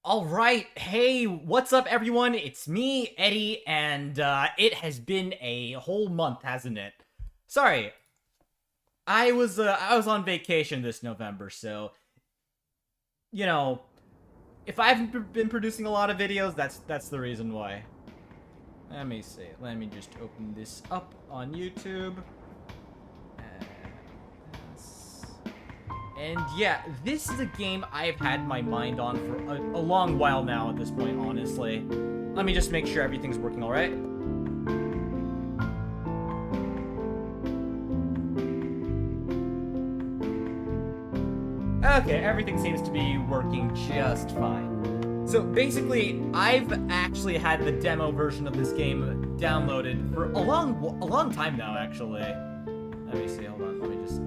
All right, hey, what's up, everyone? It's me, Eddie, and it has been a whole month, hasn't it? Sorry, I was on vacation this November, so you know, if I haven't been producing a lot of videos, that's the reason why. Let me see. Let me just open this up on YouTube. And yeah, this is a game I've had my mind on for a long while now at this point, honestly. Let me just make sure everything's working all right. Okay, everything seems to be working just fine. So basically, I've actually had the demo version of this game downloaded for a long time now, actually. Let me see, hold on, let me just...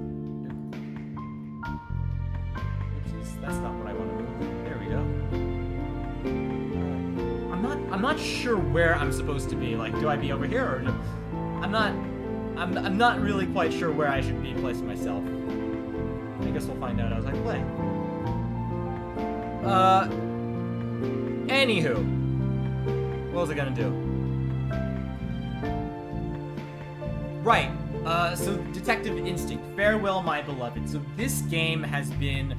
Oopsies, that's not what I want to do. There we go. I'm not sure where I'm supposed to be. Like, do I be over here or... I'm not really quite sure where I should be placing myself. I guess we'll find out as I play. Anywho. What was I gonna do? Right, so Detective Instinct, Farewell My Beloved. So this game has been...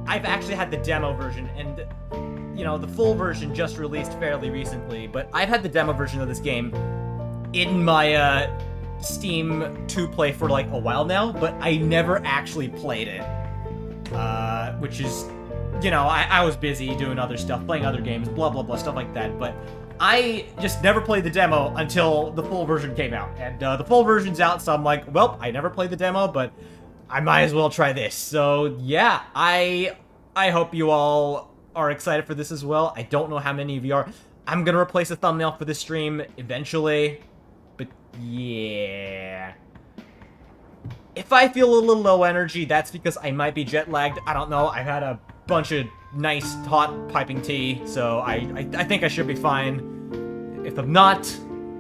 I've actually had the demo version, and, you know, the full version just released fairly recently, but I've had the demo version of this game in my, Steam 2 play for like a while now, but I never actually played it. Which is, you know, I was busy doing other stuff, playing other games, blah blah blah, stuff like that, but I just never played the demo until the full version came out. And the full version's out, so I'm like, well, I never played the demo, but I might as well try this. So yeah, I hope you all are excited for this as well. I don't know how many of you are. I'm gonna replace the thumbnail for this stream eventually. But yeah. If I feel a little low energy, that's because I might be jet lagged. I don't know. I've had a bunch of nice hot piping tea, so I think I should be fine. If I'm not,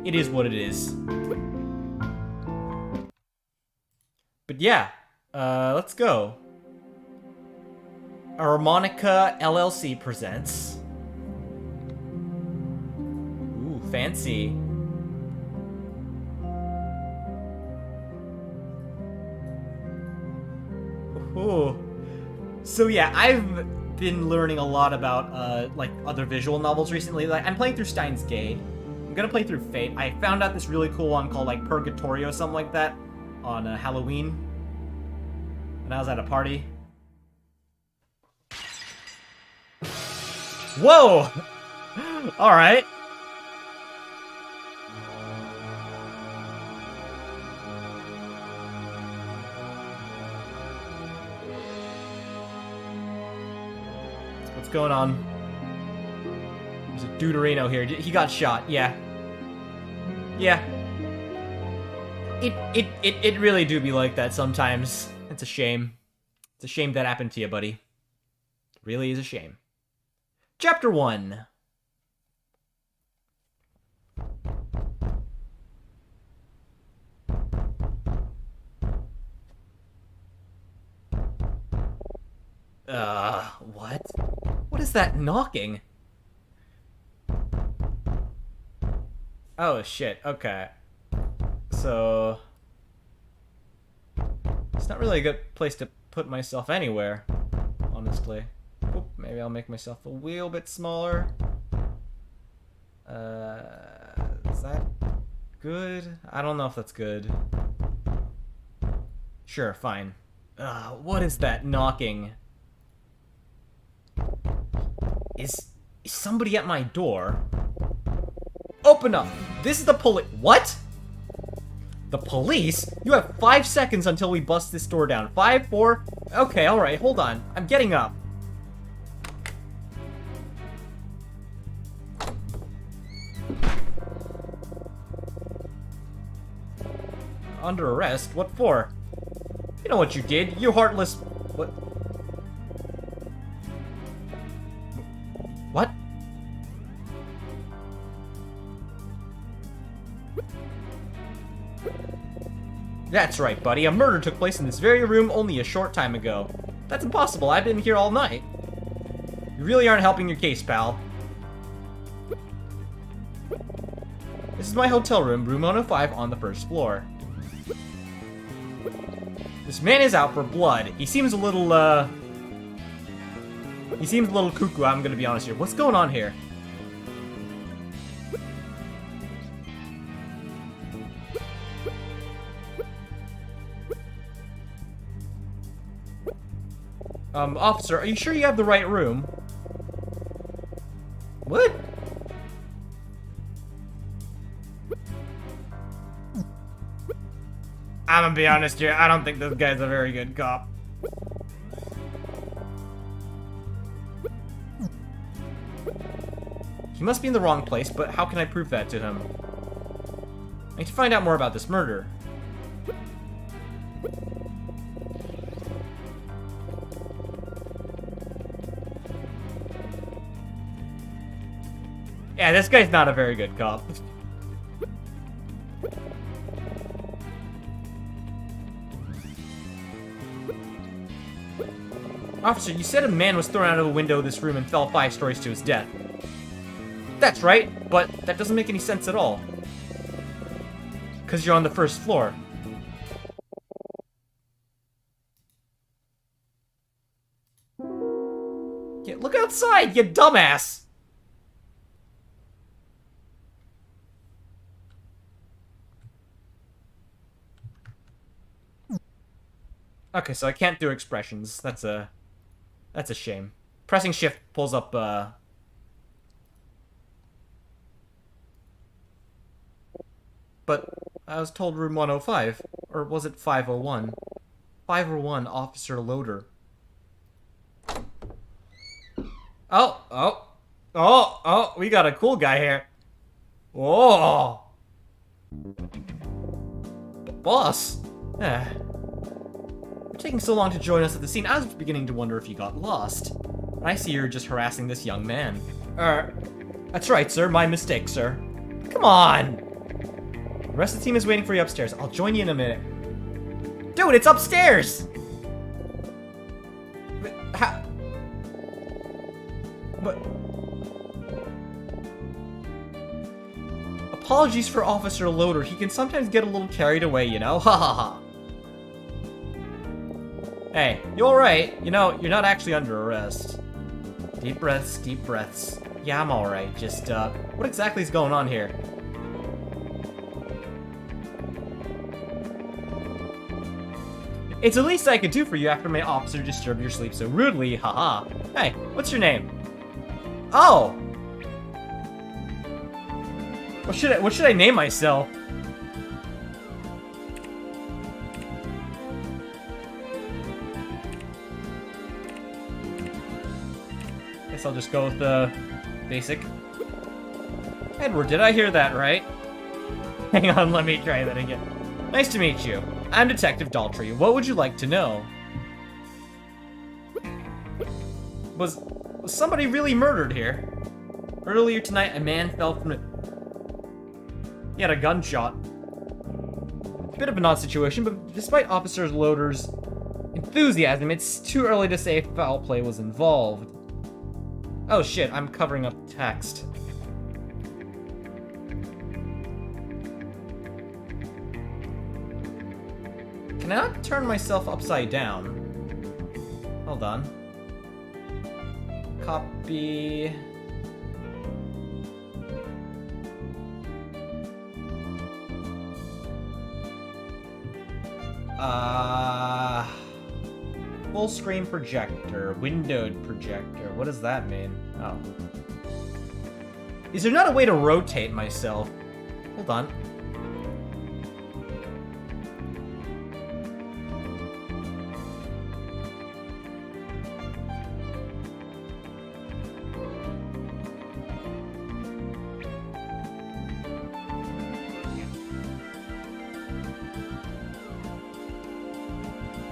it is what it is. But yeah, let's go. Harmonica LLC presents. Ooh, fancy. Ooh. So yeah, I've been learning a lot about, like, other visual novels recently. Like, I'm playing through Steins Gate. I'm gonna play through Fate. I found out this really cool one called, like, Purgatorio, something like that, on Halloween. And I was at a party. Whoa! Alright. What's going on? There's a Deuterino here. He got shot. Yeah. Yeah. It really do be like that sometimes. It's a shame. It's a shame that happened to you, buddy. It really is a shame. Chapter 1. What? What is that knocking? Oh, shit, okay. So... It's not really a good place to put myself anywhere, honestly. Oop, maybe I'll make myself a wee bit smaller. Is that good? I don't know if that's good. Sure, fine. What is that knocking? Is somebody at my door? Open up! This is the police. What? The police? You have 5 seconds until we bust this door down. 5, 4... Okay, alright, hold on. I'm getting up. Under arrest? What for? You know what you did, you heartless... What? What? That's right, buddy. A murder took place in this very room only a short time ago. That's impossible. I've been here all night. You really aren't helping your case, pal. This is my hotel room, room 105 on the first floor. This man is out for blood. He seems a little, He seems a little cuckoo, I'm gonna be honest here. What's going on here? Officer, are you sure you have the right room? What? I'm gonna be honest here, I don't think this guy's a very good cop. He must be in the wrong place, but how can I prove that to him? I need to find out more about this murder. Yeah, this guy's not a very good cop. Officer, you said a man was thrown out of a window of this room and fell 5 stories to his death. That's right, but that doesn't make any sense at all. Because you're on the first floor. Yeah, look outside, you dumbass! Okay, so I can't do expressions. That's a shame. Pressing shift pulls up, But I was told room 105. Or was it 501? 501, Officer Loader. Oh, we got a cool guy here. Whoa! Boss! You're taking so long to join us at the scene, I was beginning to wonder if you got lost. I see you're just harassing this young man. That's right, sir. My mistake, sir. Come on! The rest of the team is waiting for you upstairs. I'll join you in a minute. Dude, it's upstairs! But, how? But... Apologies for Officer Loader. He can sometimes get a little carried away, you know? Ha ha ha. Hey, you alright? You know, you're not actually under arrest. Deep breaths, deep breaths. Yeah, I'm alright. Just, what exactly is going on here? It's the least I could do for you after my officer disturbed your sleep so rudely, haha. Hey, what's your name? Oh! What should I name myself? Guess I'll just go with the basic. Edward, did I hear that right? Hang on, let me try that again. Nice to meet you. I'm Detective Daltrey. What would you like to know? Was somebody really murdered here? Earlier tonight, a man fell from a... He had a gunshot. Bit of an odd situation, but despite Officer Loader's enthusiasm, it's too early to say if foul play was involved. Oh shit, I'm covering up text. Can I not turn myself upside down? Hold on. Copy... Full screen projector, windowed projector. What does that mean? Oh. Is there not a way to rotate myself? Hold on.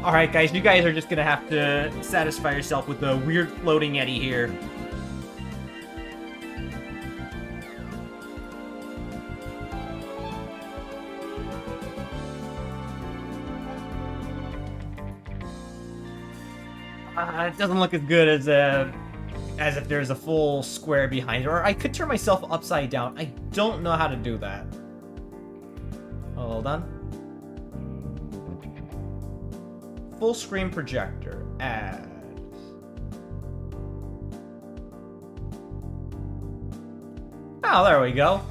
Alright guys, you guys are just gonna have to satisfy yourself with the weird floating eddy here. It doesn't look as good as as if there's a full square behind it, or I could turn myself upside down. I don't know how to do that. Hold on. Full screen projector. Add. Oh, there we go.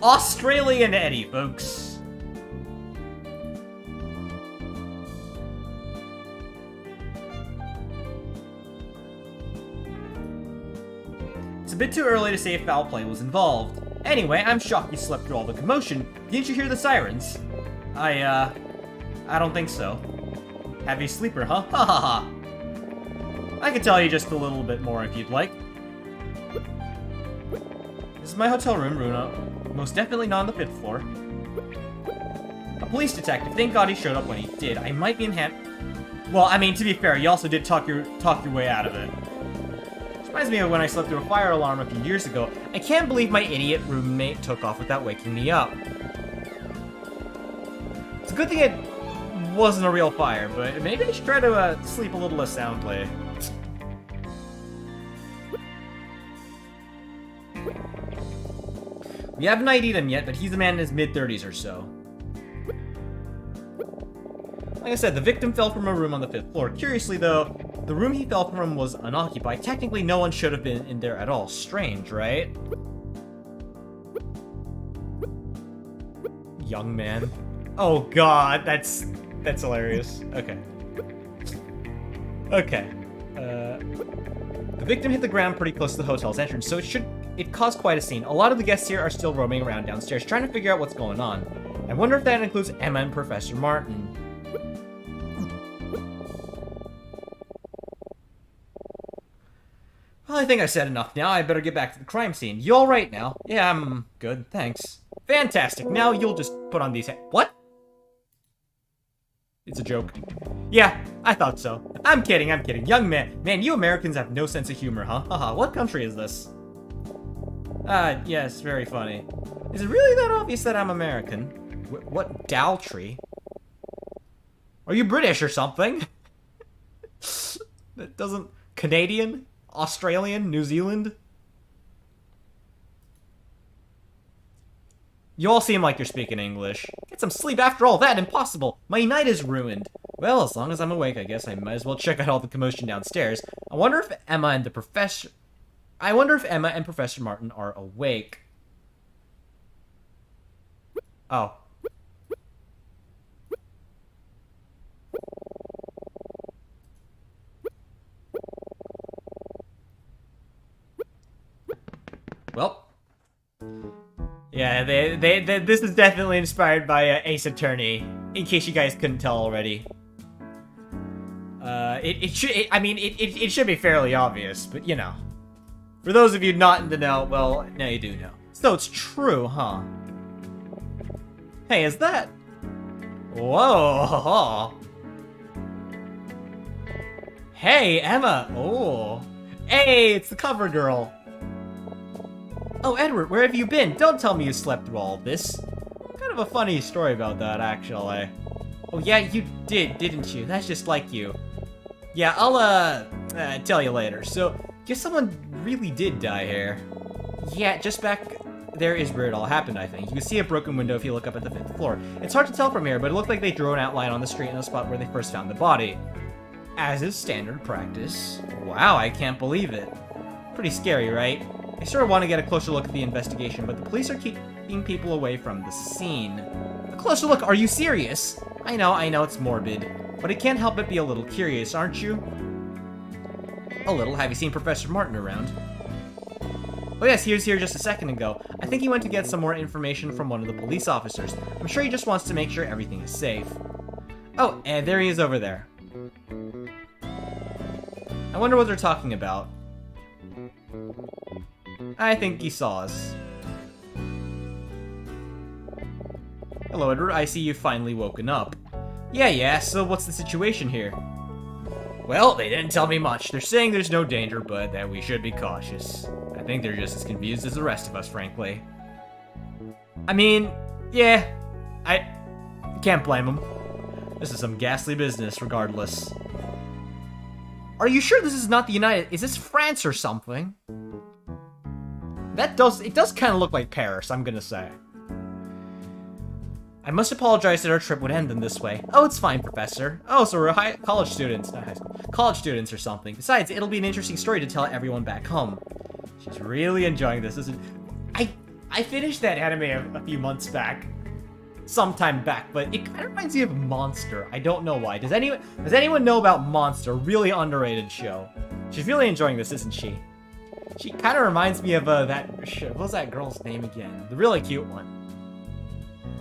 Australian Eddie, folks. It's a bit too early to say if foul play was involved. Anyway, I'm shocked you slept through all the commotion. Didn't you hear the sirens? I don't think so. Heavy sleeper, huh? Ha ha ha. I could tell you just a little bit more if you'd like. This is my hotel room, Bruno. Most definitely not on the 5th floor. A police detective. Thank God he showed up when he did. I might be in hand. Well, I mean, to be fair, you also did talk your way out of it. Which reminds me of when I slept through a fire alarm a few years ago. I can't believe my idiot roommate took off without waking me up. It's a good thing it wasn't a real fire, but maybe I should try to sleep a little less soundly. We haven't ID'd him yet, but he's a man in his mid-30s or so. Like I said, the victim fell from a room on the 5th floor. Curiously, though, the room he fell from was unoccupied. Technically, no one should have been in there at all. Strange, right? Young man. Oh god, that's hilarious. Okay. Okay. The victim hit the ground pretty close to the hotel's entrance, so it caused quite a scene. A lot of the guests here are still roaming around downstairs, trying to figure out what's going on. I wonder if that includes Emma and Professor Martin. Well, I think I said enough now. I better get back to the crime scene. You all right now? Yeah, I'm good, thanks. Fantastic. Now you'll just put on these What? It's a joke. Yeah, I thought so. I'm kidding. Young man. Man, you Americans have no sense of humor, huh? Haha, what country is this? Yes, very funny. Is it really that obvious that I'm American? What Daltrey? Are you British or something? That doesn't... Canadian? Australian? New Zealand? You all seem like you're speaking English. Get some sleep after all that, impossible! My night is ruined. Well, as long as I'm awake, I guess I might as well check out all the commotion downstairs. I wonder if Emma and Professor Martin are awake. Oh. Well. Yeah, this is definitely inspired by Ace Attorney, in case you guys couldn't tell already. It should be fairly obvious, but you know. For those of you not in the know, well, now you do know. So it's true, huh? Hey, is that... Whoa! Hey, Emma! Oh! Hey, it's the cover girl! Oh, Edward, where have you been? Don't tell me you slept through all of this. Kind of a funny story about that, actually. Oh, yeah, you did, didn't you? That's just like you. Yeah, I'll, tell you later. So, guess someone really did die here. Yeah, just back there is where it all happened, I think. You can see a broken window if you look up at the 5th floor. It's hard to tell from here, but it looked like they drew an outline on the street in the spot where they first found the body. As is standard practice. Wow, I can't believe it. Pretty scary, right? I sort of want to get a closer look at the investigation, but the police are keeping people away from the scene. A closer look? Are you serious? I know, it's morbid. But I can't help but be a little curious, aren't you? A little. Have you seen Professor Martin around? Oh yes, he was here just a second ago. I think he went to get some more information from one of the police officers. I'm sure he just wants to make sure everything is safe. Oh, and there he is over there. I wonder what they're talking about. I think he saw us. Hello, Edward. I see you've finally woken up. Yeah, so what's the situation here? Well, they didn't tell me much. They're saying there's no danger, but that we should be cautious. I think they're just as confused as the rest of us, frankly. I mean, yeah, I can't blame them. This is some ghastly business, regardless. Are you sure this is not the United... Is this France or something? It does kind of look like Paris, I'm gonna say. I must apologize that our trip would end in this way. Oh, it's fine, Professor. Oh, so we're college students, not high school. College students or something. Besides, it'll be an interesting story to tell everyone back home. She's really enjoying this, isn't... I finished that anime a few months back. Sometime back, but it kind of reminds me of Monster. I don't know why. Does anyone know about Monster? Really underrated show. She's really enjoying this, isn't she? She kind of reminds me of what was that girl's name again? The really cute one.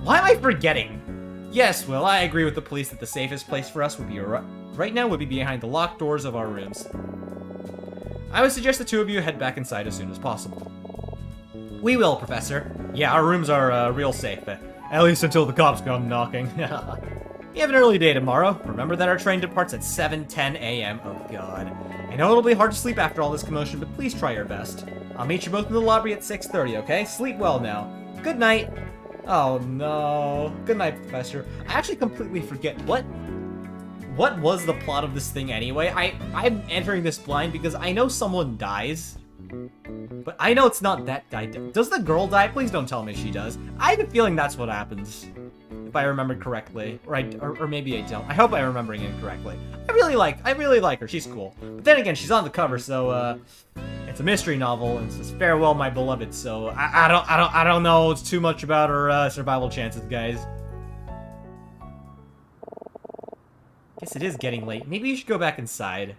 Why am I forgetting? Yes, Will, I agree with the police that the safest place for us would be right now would be behind the locked doors of our rooms. I would suggest the two of you head back inside as soon as possible. We will, Professor. Yeah, our rooms are real safe. At least until the cops come knocking. We have an early day tomorrow. Remember that our train departs at 7:10 a.m. Oh god. I know it'll be hard to sleep after all this commotion, but please try your best. I'll meet you both in the lobby at 6:30, okay? Sleep well now. Good night. Oh no. Good night, Professor. I actually completely forget what was the plot of this thing anyway. I'm entering this blind because I know someone dies. But I know it's not that guy. Does the girl die? Please don't tell me she does. I have a feeling that's what happens. If I remember correctly. Or maybe I don't. I hope I'm remembering it correctly. I really like her. She's cool. But then again, she's on the cover, so it's a mystery novel, and it says "Farewell, my beloved." So I don't know too much about her survival chances, guys. Guess it is getting late. Maybe you should go back inside.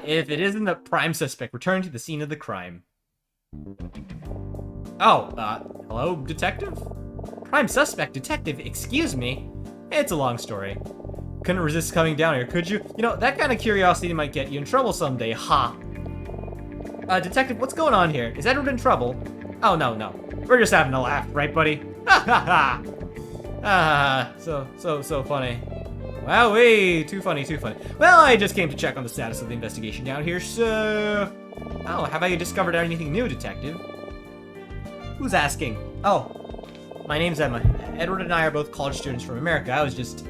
If it isn't the prime suspect, return to the scene of the crime. Oh, hello, detective? Prime suspect, detective, excuse me? It's a long story. Couldn't resist coming down here, could you? You know, that kind of curiosity might get you in trouble someday, ha. Detective, what's going on here? Is Edward in trouble? Oh, no. We're just having a laugh, right, buddy? Ha ha ha! So funny. Wowee! Too funny. Well, I just came to check on the status of the investigation down here, so... Oh, have I discovered anything new, detective? Who's asking? Oh, my name's Emma. Edward and I are both college students from America. I was just...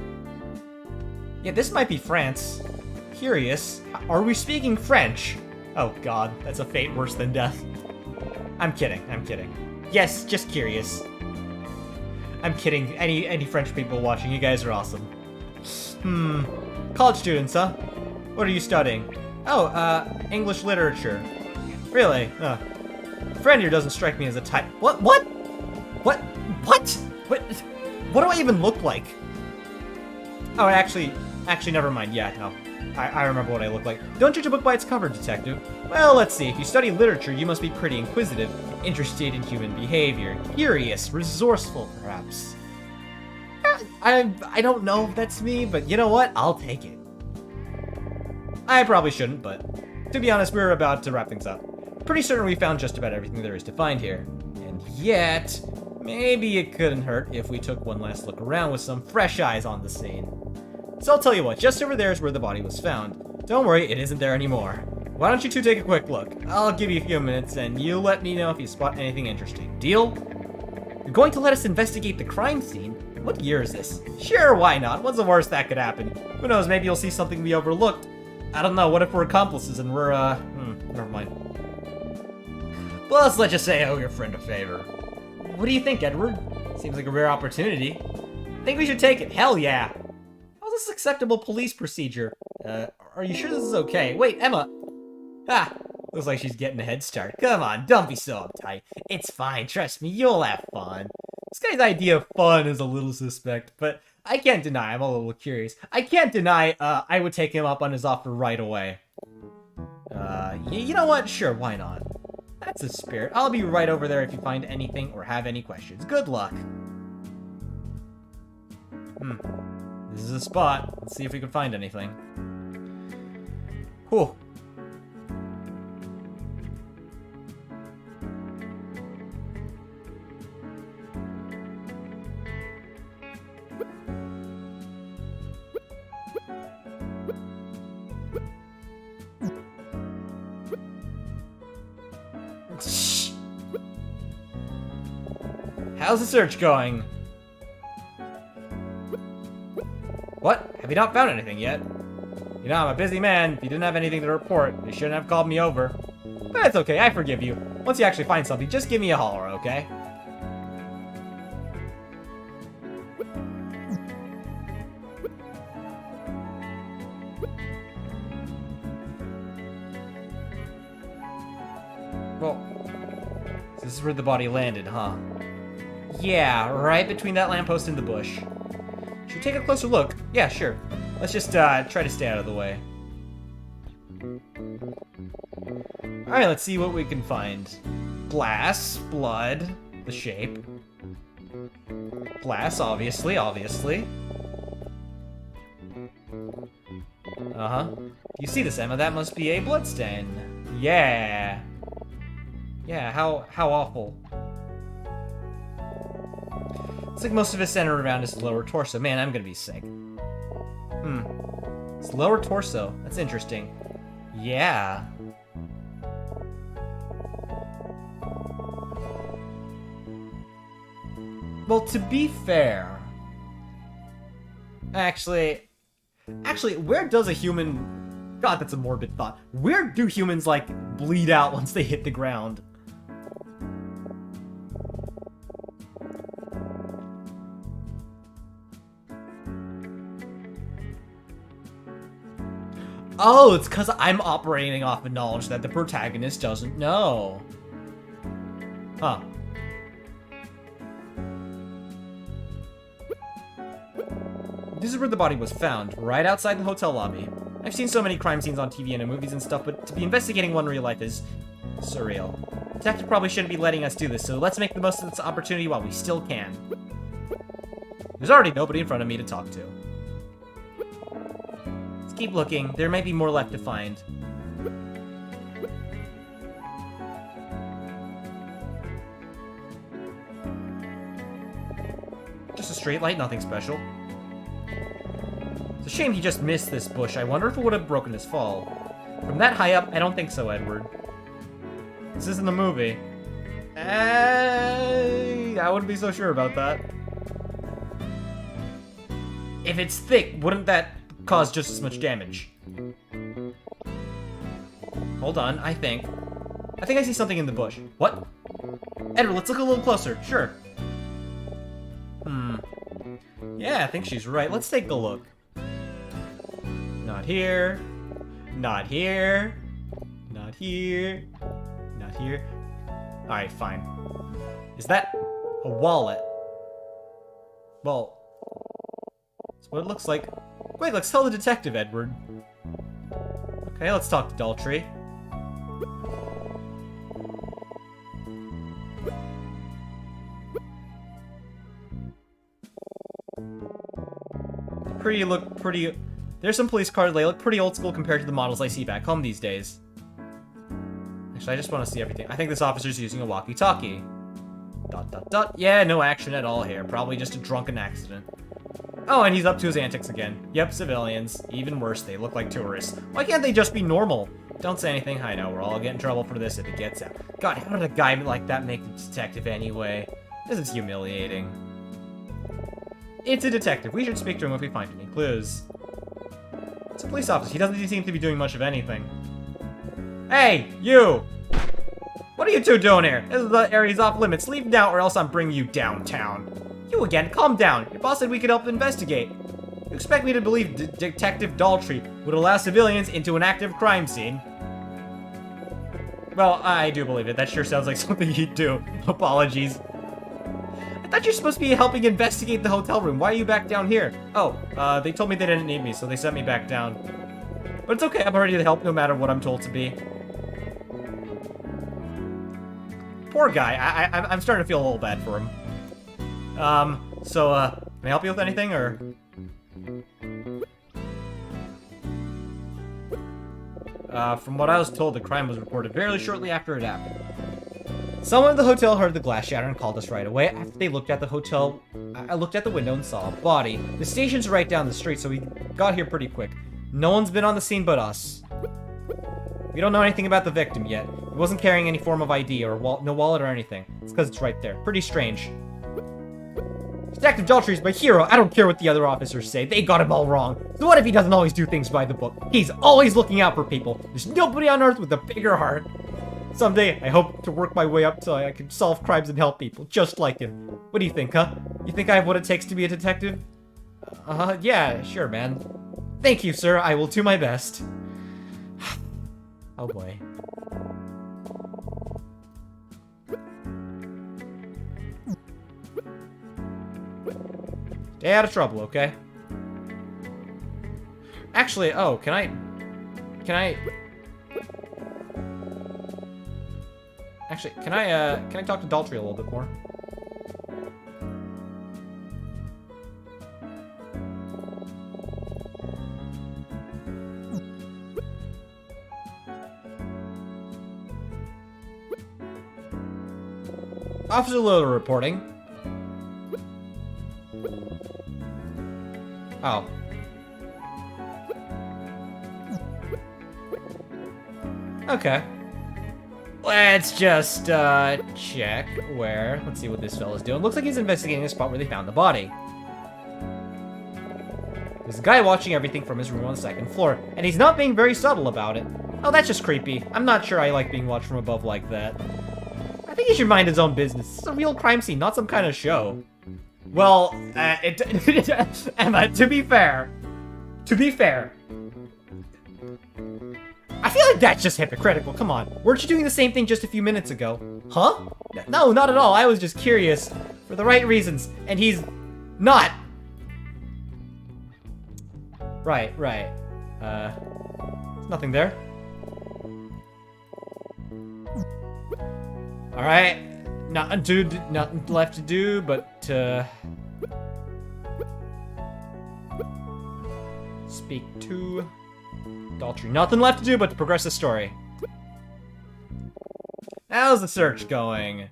Yeah, this might be France. Curious. Are we speaking French? Oh god, that's a fate worse than death. I'm kidding. Yes, just curious. I'm kidding. Any French people watching, you guys are awesome. College students, huh? What are you studying? Oh, English literature. Really? Friend here doesn't strike me as a type. What do I even look like? Oh, actually, never mind. Yeah, no. I remember what I look like. Don't judge a book by its cover, detective. Well, let's see. If you study literature, you must be pretty inquisitive, interested in human behavior, curious, resourceful, perhaps. I don't know if that's me, but you know what? I'll take it. I probably shouldn't, but to be honest, we're about to wrap things up. Pretty certain we found just about everything there is to find here. And yet, maybe it couldn't hurt if we took one last look around with some fresh eyes on the scene. So I'll tell you what, just over there is where the body was found. Don't worry, it isn't there anymore. Why don't you two take a quick look? I'll give you a few minutes, and you let me know if you spot anything interesting. Deal? You're going to let us investigate the crime scene? What year is this? Sure, why not? What's the worst that could happen? Who knows, maybe you'll see something we overlooked. I don't know, what if we're accomplices and we're, never mind. Plus, let's just say I owe your friend a favor. What do you think, Edward? Seems like a rare opportunity. Think we should take it? Hell yeah! How's this acceptable police procedure? Are you sure this is okay? Wait, Emma! Looks like she's getting a head start. Come on, don't be so uptight. It's fine, trust me, you'll have fun. This guy's idea of fun is a little suspect, but I can't deny I'm a little curious. I can't deny I would take him up on his offer right away. You know what? Sure, why not? That's the spirit. I'll be right over there if you find anything or have any questions. Good luck. This is a spot. Let's see if we can find anything. Whew. Shh. How's the search going? What? Have you not found anything yet? You know, I'm a busy man. If you didn't have anything to report, you shouldn't have called me over. But it's okay, I forgive you. Once you actually find something, just give me a holler, okay? Well, this is where the body landed, huh? Yeah, right between that lamppost and the bush. Should we take a closer look? Yeah, sure. Let's just try to stay out of the way. Alright, let's see what we can find. Glass, blood, the shape. Glass, obviously. Uh-huh. You see this, Emma? That must be a bloodstain. Yeah. Yeah, how awful. Looks like most of it centered around his lower torso. Man, I'm gonna be sick. His lower torso. That's interesting. Yeah. Well, to be fair... Actually, where does a human... God, that's a morbid thought. Where do humans, like, bleed out once they hit the ground? Oh, it's because I'm operating off of knowledge that the protagonist doesn't know. Huh. This is where the body was found, right outside the hotel lobby. I've seen so many crime scenes on TV and in movies and stuff, but to be investigating one in real life is surreal. Detective probably shouldn't be letting us do this, so let's make the most of this opportunity while we still can. There's already nobody in front of me to talk to. Let's keep looking. There may be more left to find. Just a straight light, nothing special. It's a shame he just missed this bush. I wonder if it would have broken his fall. From that high up, I don't think so, Edward. This isn't the movie. I wouldn't be so sure about that. If it's thick, wouldn't that cause just as much damage? Hold on, I think I see something in the bush. What? Edward, let's look a little closer. Sure. Yeah, I think she's right. Let's take a look. Not here. Not here. Not here. Not here. Alright, fine. Is that a wallet? Well, that's what it looks like. Wait, let's tell the detective, Edward. Okay, let's talk to Daltrey. Look pretty... There's some police cars, they look pretty old school compared to the models I see back home these days. Actually, I just want to see everything. I think this officer's using a walkie-talkie. ... Yeah, no action at all here. Probably just a drunken accident. Oh, and he's up to his antics again. Yep, civilians. Even worse, they look like tourists. Why can't they just be normal? Don't say anything. I know, we'll all get in trouble for this if it gets out. God, how did a guy like that make the detective anyway? This is humiliating. It's a detective. We should speak to him if we find any clues. It's a police officer. He doesn't seem to be doing much of anything. Hey, you! What are you two doing here? This is the area's off limits. Leave now or else I'm bringing you downtown. You again, calm down. Your boss said we could help investigate. You expect me to believe Detective Daltrey would allow civilians into an active crime scene? Well, I do believe it. That sure sounds like something he'd do. Apologies. I thought you're supposed to be helping investigate the hotel room. Why are you back down here? Oh, they told me they didn't need me, so they sent me back down. But it's okay, I'm ready to help no matter what I'm told to be. Poor guy. I'm starting to feel a little bad for him. Can I help you with anything, or...? From what I was told, the crime was reported very shortly after it happened. Someone at the hotel heard the glass shatter and called us right away. After they looked at the hotel, I looked at the window and saw a body. The station's right down the street, so we got here pretty quick. No one's been on the scene but us. We don't know anything about the victim yet. He wasn't carrying any form of ID or no wallet or anything. It's because it's right there. Pretty strange. Detective Daltrey is my hero. I don't care what the other officers say. They got him all wrong. So what if he doesn't always do things by the book? He's always looking out for people. There's nobody on Earth with a bigger heart. Someday, I hope to work my way up so I can solve crimes and help people, just like him. What do you think, huh? You think I have what it takes to be a detective? Yeah, sure, man. Thank you, sir. I will do my best. Oh boy. Stay out of trouble, okay? Actually, oh, can I... Actually, can I talk to Daltrey a little bit more? Officer Loader reporting. Oh. Okay. Let's just, check where. Let's see what this fella's doing. Looks like he's investigating the spot where they found the body. There's a guy watching everything from his room on the second floor, and he's not being very subtle about it. Oh, that's just creepy. I'm not sure I like being watched from above like that. I think he should mind his own business. It's a real crime scene, not some kind of show. Well, Emma, to be fair, I feel like that's just hypocritical. Come on. Weren't you doing the same thing just a few minutes ago? Huh? No, not at all. I was just curious for the right reasons, and he's not. Right. There's nothing there. Alright. Nothing left to do, but speak to Daltrey. Nothing left to do but to progress the story. How's the search going?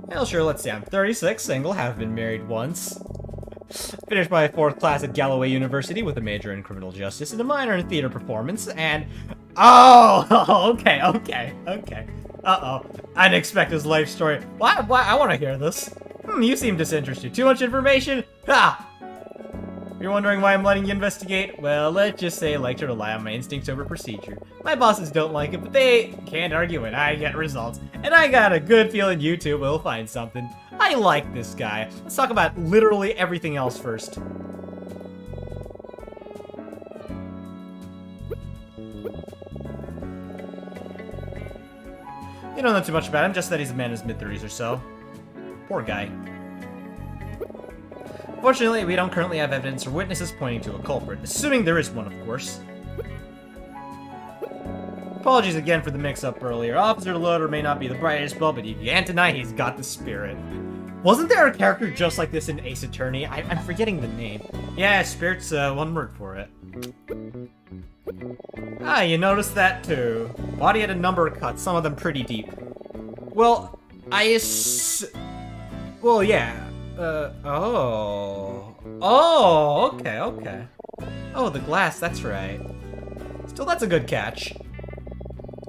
Well, sure, let's see. I'm 36, single, have been married once. Finished my 4th class at Galloway University with a major in criminal justice and a minor in theater performance, and... Oh! Okay. Uh-oh. I didn't expect his life story. Why? I want to hear this. You seem disinterested. Too much information? Ha! You're wondering why I'm letting you investigate? Well, let's just say I like to rely on my instincts over procedure. My bosses don't like it, but they can't argue when I get results. And I got a good feeling you two will find something. I like this guy. Let's talk about literally everything else first. You don't know too much about him, just that he's a man in his mid-30s or so. Poor guy. Fortunately, we don't currently have evidence or witnesses pointing to a culprit, assuming there is one, of course. Apologies again for the mix-up earlier. Officer Loader may not be the brightest bulb, but you can't deny he's got the spirit. Wasn't there a character just like this in Ace Attorney? I'm forgetting the name. Yeah, spirit's one word for it. Ah, you noticed that too. Body had a number of cuts, some of them pretty deep. Well, well, yeah. Oh, okay. Oh, the glass, that's right. Still, that's a good catch.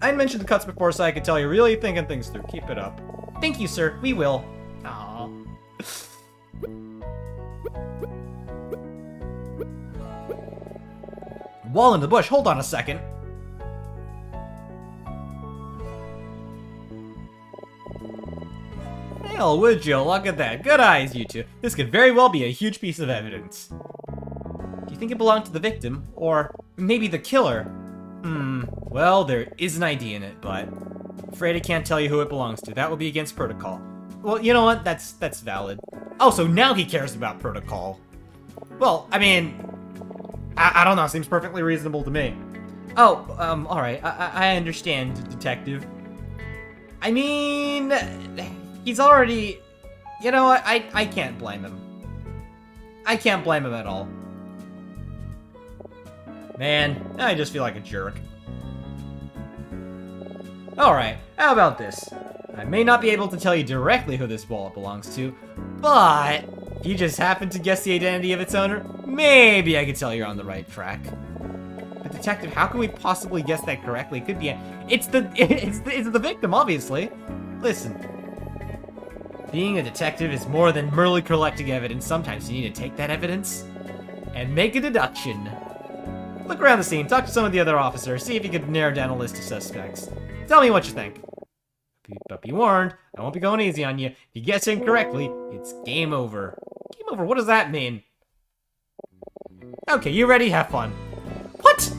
I mentioned the cuts before so I could tell you're really thinking things through. Keep it up. Thank you, sir. We will. Aww. Wall in the bush. Hold on a second. Hell, would you? Look at that. Good eyes, you two. This could very well be a huge piece of evidence. Do you think it belonged to the victim? Or maybe the killer? Well, there is an ID in it, but I'm afraid I can't tell you who it belongs to. That would be against protocol. Well, you know what? That's valid. Oh, so now he cares about protocol. Well, I mean, I don't know. Seems perfectly reasonable to me. Oh, alright. I understand, detective. I mean, he's already... You know what? I can't blame him. I can't blame him at all. Man, I just feel like a jerk. Alright, how about this? I may not be able to tell you directly who this wallet belongs to, but You just happened to guess the identity of its owner? Maybe I could tell you're on the right track. But detective, how can we possibly guess that correctly? It could be it's the victim, obviously. Listen. Being a detective is more than merely collecting evidence. Sometimes you need to take that evidence and make a deduction. Look around the scene, talk to some of the other officers, see if you could narrow down a list of suspects. Tell me what you think. But be warned, I won't be going easy on you. If you guess incorrectly, it's game over. Game over? What does that mean? Okay, you ready? Have fun. What?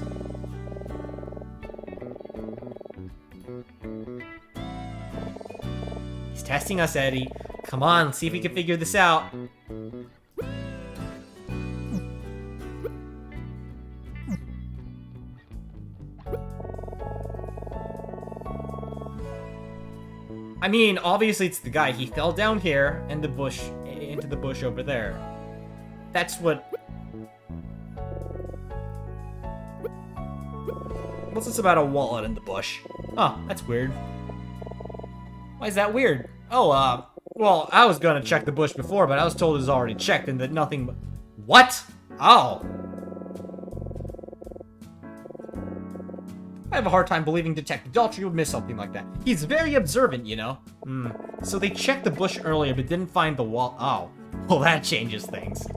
He's testing us, Eddie. Come on, let's see if we can figure this out. I mean, obviously it's the guy. He fell down here and into the bush over there. That's what... What's this about a wallet in the bush? Oh, that's weird. Why is that weird? Oh, well, I was gonna check the bush before, but I was told it was already checked and that nothing... What? Oh. I have a hard time believing Detective Daltrey would miss something like that. He's very observant, you know? So they checked the bush earlier, but didn't find the wall. Oh. Well, that changes things.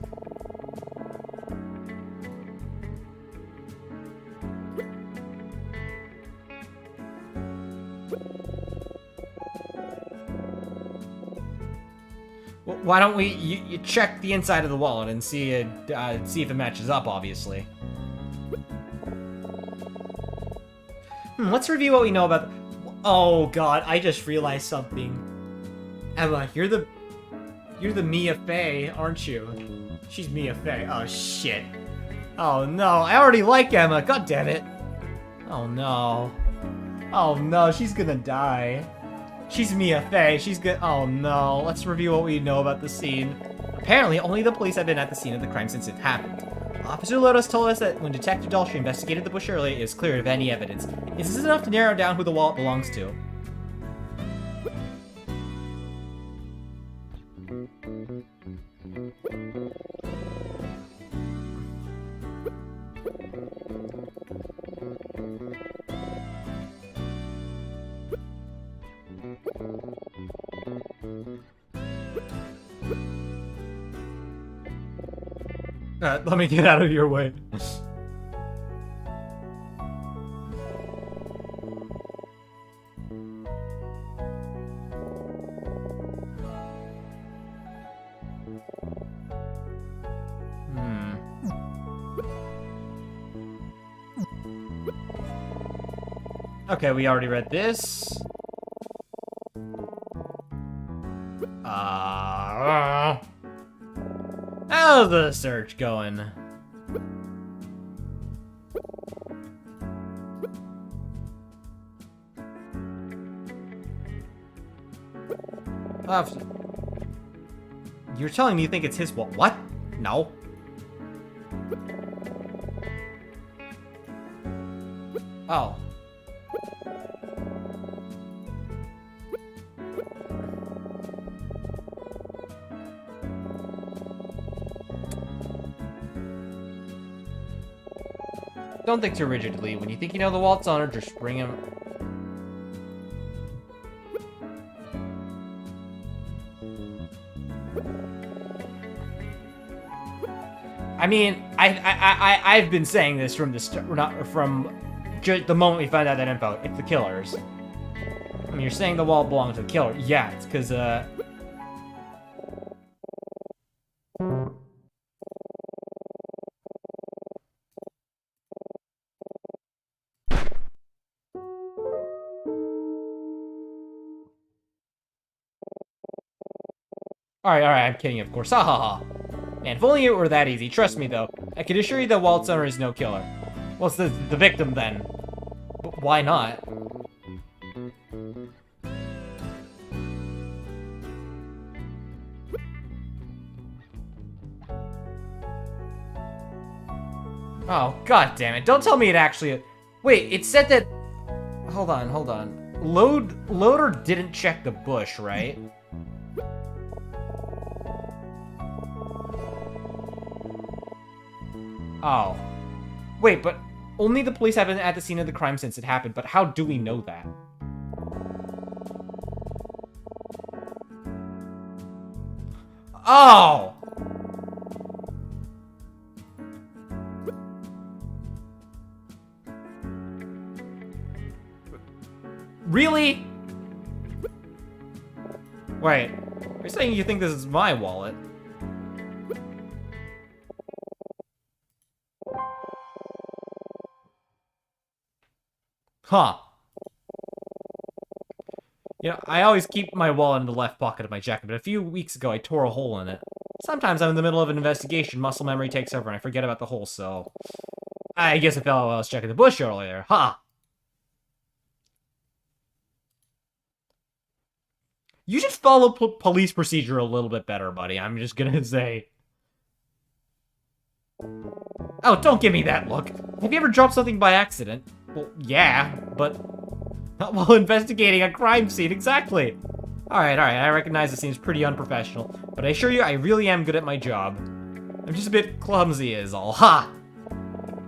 Well, why don't we... You check the inside of the wallet and see if it matches up, obviously. Let's review what we know about... Oh god, I just realized something. Emma, you're the Mia Fey, aren't you? She's Mia Fey. Oh shit. Oh no, I already like Emma, god damn it. Oh no. Oh no, she's gonna die. She's Mia Fey, she's good. Oh no, let's review what we know about the scene. Apparently, only the police have been at the scene of the crime since it happened. Officer Lotus told us that when Detective Daltrey investigated the bush earlier, it was clear of any evidence. Is this enough to narrow down who the wallet belongs to? Let me get out of your way. Okay, we already read this. How's the search going? You're telling me you think it's his wallet? What? No. Oh. Don't think too rigidly. When you think you know the wallet's owner, just bring him. I mean, I've been saying this from the start, not from the moment we found out that info. It's the killers. I mean, you're saying the wallet belongs to the killer. Yeah, it's because Alright, I'm kidding, of course. Ha ha ha. Man, if only it were that easy. Trust me, though. I can assure you the wallet's owner is no killer. Well, it's the victim, then. But why not? Oh, god damn it. Don't tell me it actually... Wait, it said that... Hold on. Loader didn't check the bush, right? Oh. Wait, but only the police have been at the scene of the crime since it happened, but how do we know that? Oh! Really? Wait, you're saying you think this is my wallet? Huh. You know, I always keep my wallet in the left pocket of my jacket, but a few weeks ago I tore a hole in it. Sometimes I'm in the middle of an investigation, muscle memory takes over, and I forget about the hole, so... I guess I fell while I was checking the bush earlier. Huh. You should follow police procedure a little bit better, buddy. I'm just gonna say... Oh, don't give me that look. Have you ever dropped something by accident? Well, yeah, but... not while investigating a crime scene, exactly. Alright, I recognize it seems pretty unprofessional, but I assure you I really am good at my job. I'm just a bit clumsy is all. Ha!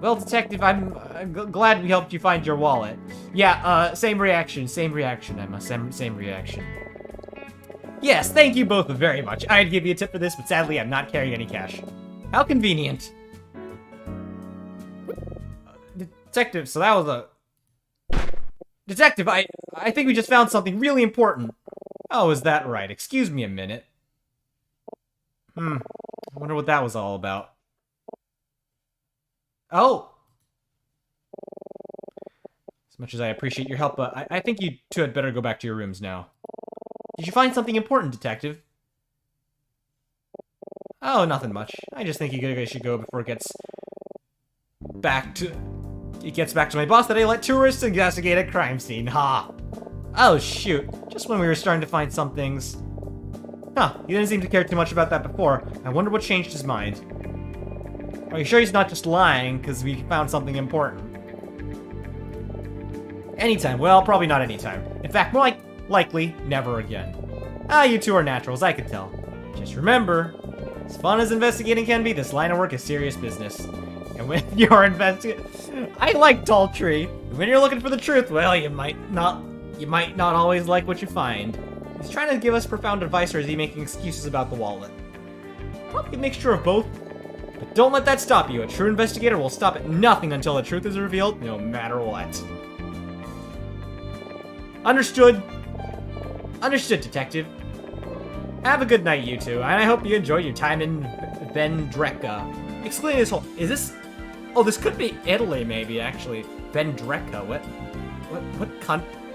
Well, Detective, I'm glad we helped you find your wallet. Yeah, same reaction, Emma, same reaction. Yes, thank you both very much. I'd give you a tip for this, but sadly I'm not carrying any cash. How convenient. Detective, so that was a... Detective, I think we just found something really important. Oh, is that right? Excuse me a minute. I wonder what that was all about. Oh! As much as I appreciate your help, I think you two had better go back to your rooms now. Did you find something important, Detective? Oh, nothing much. I just think you guys should go before it gets back to my boss that I let tourists investigate a crime scene. Ha! Oh, shoot. Just when we were starting to find some things. Huh, he didn't seem to care too much about that before. I wonder what changed his mind. Are you sure he's not just lying because we found something important? Anytime. Well, probably not anytime. In fact, more likely, never again. Ah, you two are naturals, I could tell. Just remember, as fun as investigating can be, this line of work is serious business. And when you're investigating... I like Tall Tree. When you're looking for the truth, well, you might not always like what you find. He's trying to give us profound advice, or is he making excuses about the wallet? Probably a mixture of both. But don't let that stop you. A true investigator will stop at nothing until the truth is revealed, no matter what. Understood. Understood, Detective. Have a good night, you two, and I hope you enjoy your time in Vendreka. Excluding this whole... Is this... Oh, this could be Italy, maybe, actually. Vendreka.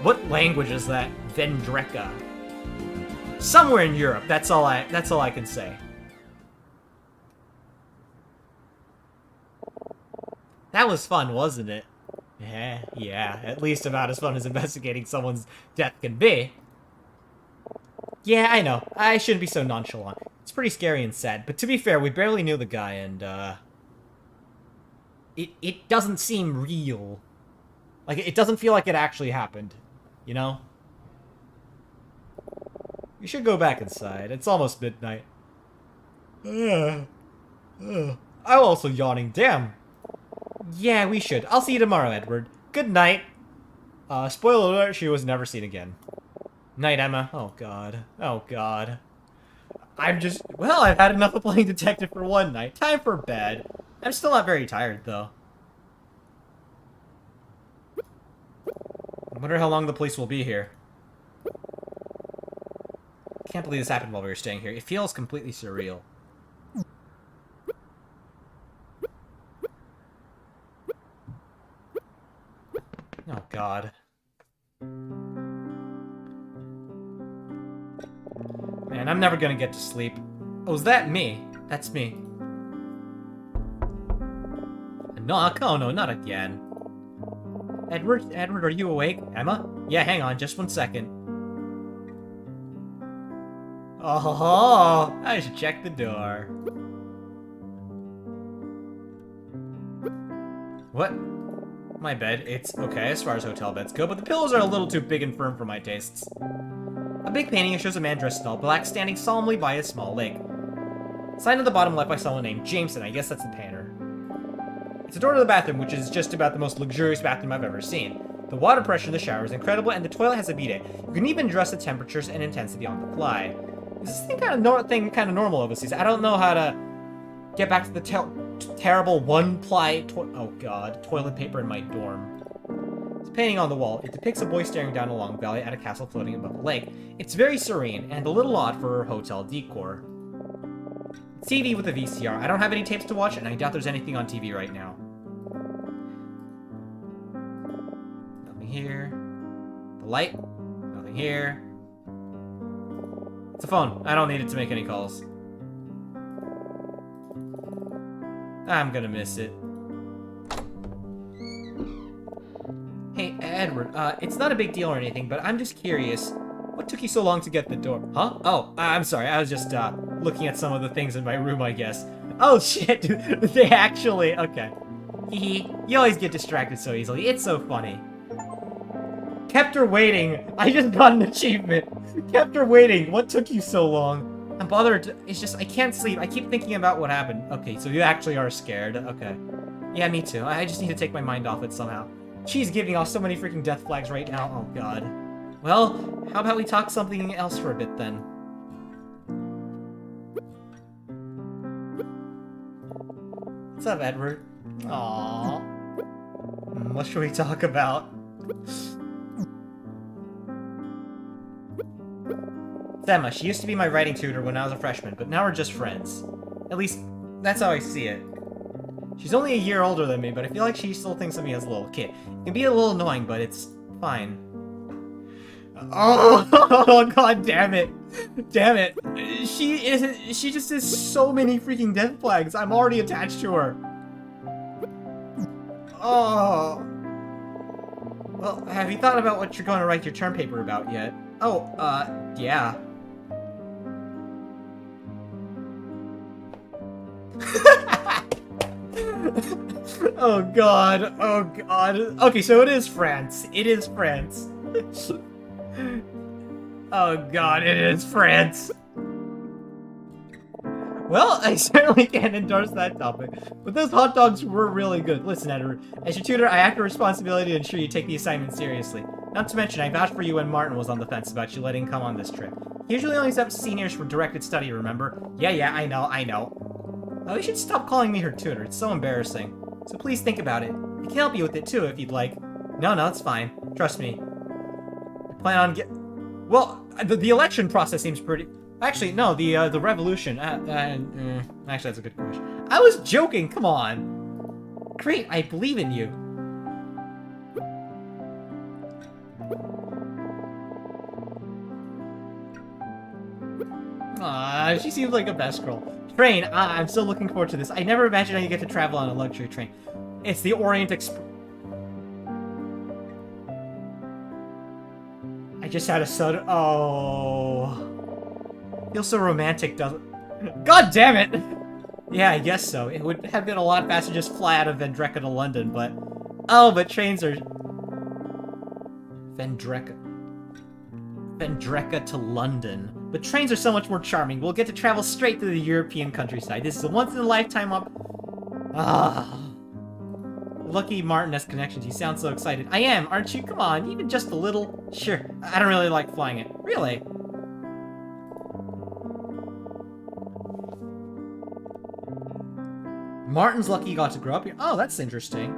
What language is that? Vendreka. Somewhere in Europe. That's all I can say. That was fun, wasn't it? Yeah, at least about as fun as investigating someone's death can be. Yeah, I know. I shouldn't be so nonchalant. It's pretty scary and sad, but to be fair, we barely knew the guy, and, It doesn't seem real. Like, it doesn't feel like it actually happened. You know? We should go back inside. It's almost midnight. I'm also yawning. Damn. Yeah, we should. I'll see you tomorrow, Edward. Good night. Spoiler alert, she was never seen again. Night, Emma. Oh, God. Oh, God. Well, I've had enough of playing detective for one night. Time for bed. I'm still not very tired, though. I wonder how long the police will be here. I can't believe this happened while we were staying here. It feels completely surreal. Oh, God. Man, I'm never gonna get to sleep. Oh, is that me? That's me. A knock? Oh, no, not again. Edward, are you awake? Emma? Yeah, hang on, just 1 second. Oh, I should check the door. What? My bed. It's okay as far as hotel beds go, but the pillows are a little too big and firm for my tastes. A big painting shows a man dressed in all black standing solemnly by a small lake. Sign at the bottom left by someone named Jameson. I guess that's the painter. It's a door to the bathroom, which is just about the most luxurious bathroom I've ever seen. The water pressure in the shower is incredible, and the toilet has a bidet. You can even adjust the temperatures and intensity on the fly. Is this thing kind of normal overseas? I don't know how to get back to the terrible one-ply toilet paper in my dorm. It's a painting on the wall. It depicts a boy staring down a long valley at a castle floating above a lake. It's very serene and a little odd for hotel decor. TV with a VCR. I don't have any tapes to watch, and I doubt there's anything on TV right now. Nothing here. The light. Nothing here. It's a phone. I don't need it to make any calls. I'm gonna miss it. Hey, Edward, it's not a big deal or anything, but I'm just curious. What took you so long to get the door? Huh? Oh, I'm sorry. I was just, looking at some of the things in my room, I guess. Oh, shit, dude. They actually... Okay. Hee. You always get distracted so easily. It's so funny. Kept her waiting. I just got an achievement. Kept her waiting. What took you so long? I'm bothered. It's just, I can't sleep. I keep thinking about what happened. Okay, so you actually are scared. Okay. Yeah, me too. I just need to take my mind off it somehow. She's giving off so many freaking death flags right now. Oh, God. Well, how about we talk something else for a bit, then? What's up, Edward? Aww. What should we talk about? It's Emma. She used to be my writing tutor when I was a freshman, but now we're just friends. At least, that's how I see it. She's only a year older than me, but I feel like she still thinks of me as a little kid. It can be a little annoying, but it's fine. Oh, God damn it. Damn it. She just has so many freaking death flags. I'm already attached to her. Oh. Well, have you thought about what you're going to write your term paper about yet? Oh, yeah. Oh, God. Oh, God. Okay, so it is France. It is France. Oh, God, it is France. Well, I certainly can't endorse that topic, but those hot dogs were really good. Listen, Edward, as your tutor, I have a responsibility to ensure you take the assignment seriously. Not to mention, I vouched for you when Martin was on the fence about you letting him come on this trip. He usually only accepts seniors for directed study, remember? Yeah, I know. Oh, you should stop calling me her tutor. It's so embarrassing. So please think about it. I can help you with it too, if you'd like. No, it's fine. Trust me. I plan on Well, the election process seems pretty... Actually, no, the revolution. Actually, that's a good question. I was joking, come on. Great, I believe in you. Aw, she seems like a best girl. Train, I'm still looking forward to this. I never imagined I get to travel on a luxury train. It's the Orient Express. I just had a sudden... Oh... Feels so romantic, doesn't it? God damn it! Yeah, I guess so. It would have been a lot faster to just fly out of Vendreka to London, but... Oh, but trains are... Vendreka to London. But trains are so much more charming. We'll get to travel straight to the European countryside. This is a once-in-a-lifetime Lucky Martin has connections. You sound so excited. I am, aren't you? Come on, even just a little. Sure. I don't really like flying it. Really? Martin's lucky he got to grow up here. Oh, that's interesting.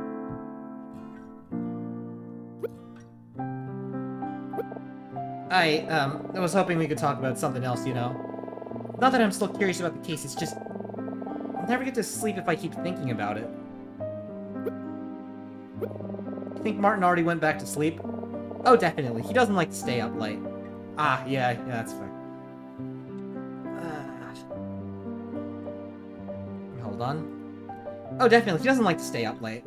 I was hoping we could talk about something else, you know. Not that I'm still curious about the case, it's just... I'll never get to sleep if I keep thinking about it. You think Martin already went back to sleep? Oh, definitely. He doesn't like to stay up late. Ah, yeah, that's fair. Hold on. Oh, definitely. He doesn't like to stay up late.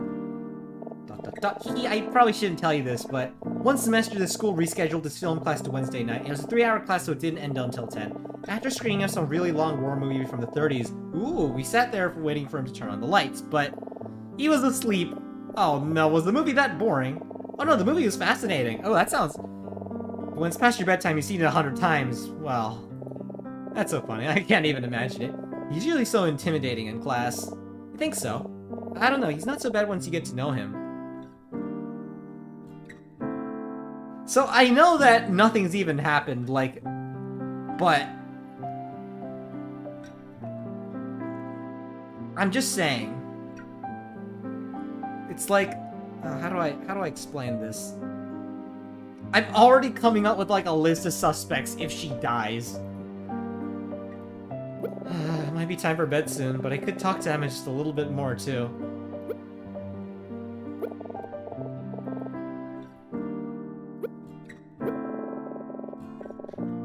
I probably shouldn't tell you this, but one semester the school rescheduled this film class to Wednesday night. It was a 3-hour class, so it didn't end until 10. After screening of some really long war movie from the 30s, we sat there waiting for him to turn on the lights, but he was asleep. Oh no, was the movie that boring? Oh no, the movie was fascinating. Oh, that sounds... When it's past your bedtime, you've seen it 100 times. Well, that's so funny. I can't even imagine it. He's usually so intimidating in class. You think so? I don't know, he's not so bad once you get to know him. So I know that nothing's even happened, like, but I'm just saying. It's like, how do I explain this? I'm already coming up with like a list of suspects if she dies. It might be time for bed soon, but I could talk to Emma just a little bit more too.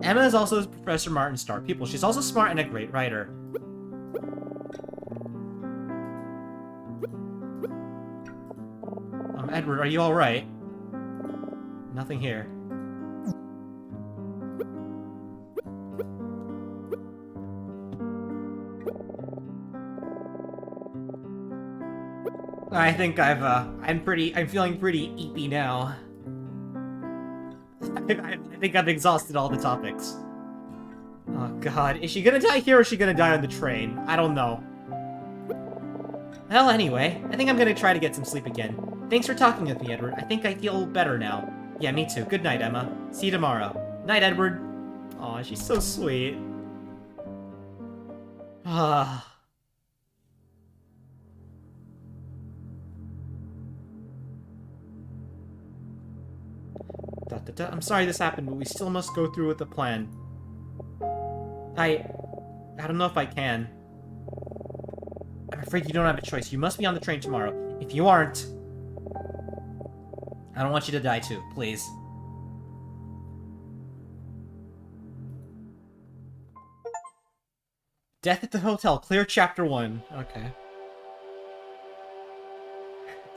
Emma is also Professor Martin's star pupil. She's also smart and a great writer. Edward, are you alright? Nothing here. I think I'm feeling pretty eepy now. I think I've exhausted all the topics. Oh god, is she gonna die here or is she gonna die on the train? I don't know. Well, anyway, I think I'm gonna try to get some sleep again. Thanks for talking with me, Edward. I think I feel better now. Yeah, me too. Good night, Emma. See you tomorrow. Night, Edward. Aw, she's so sweet. Ah. I'm sorry this happened, but we still must go through with the plan. I don't know if I can. I'm afraid you don't have a choice. You must be on the train tomorrow. If you aren't, I don't want you to die too, please. Death at the Hotel, clear chapter 1. Okay.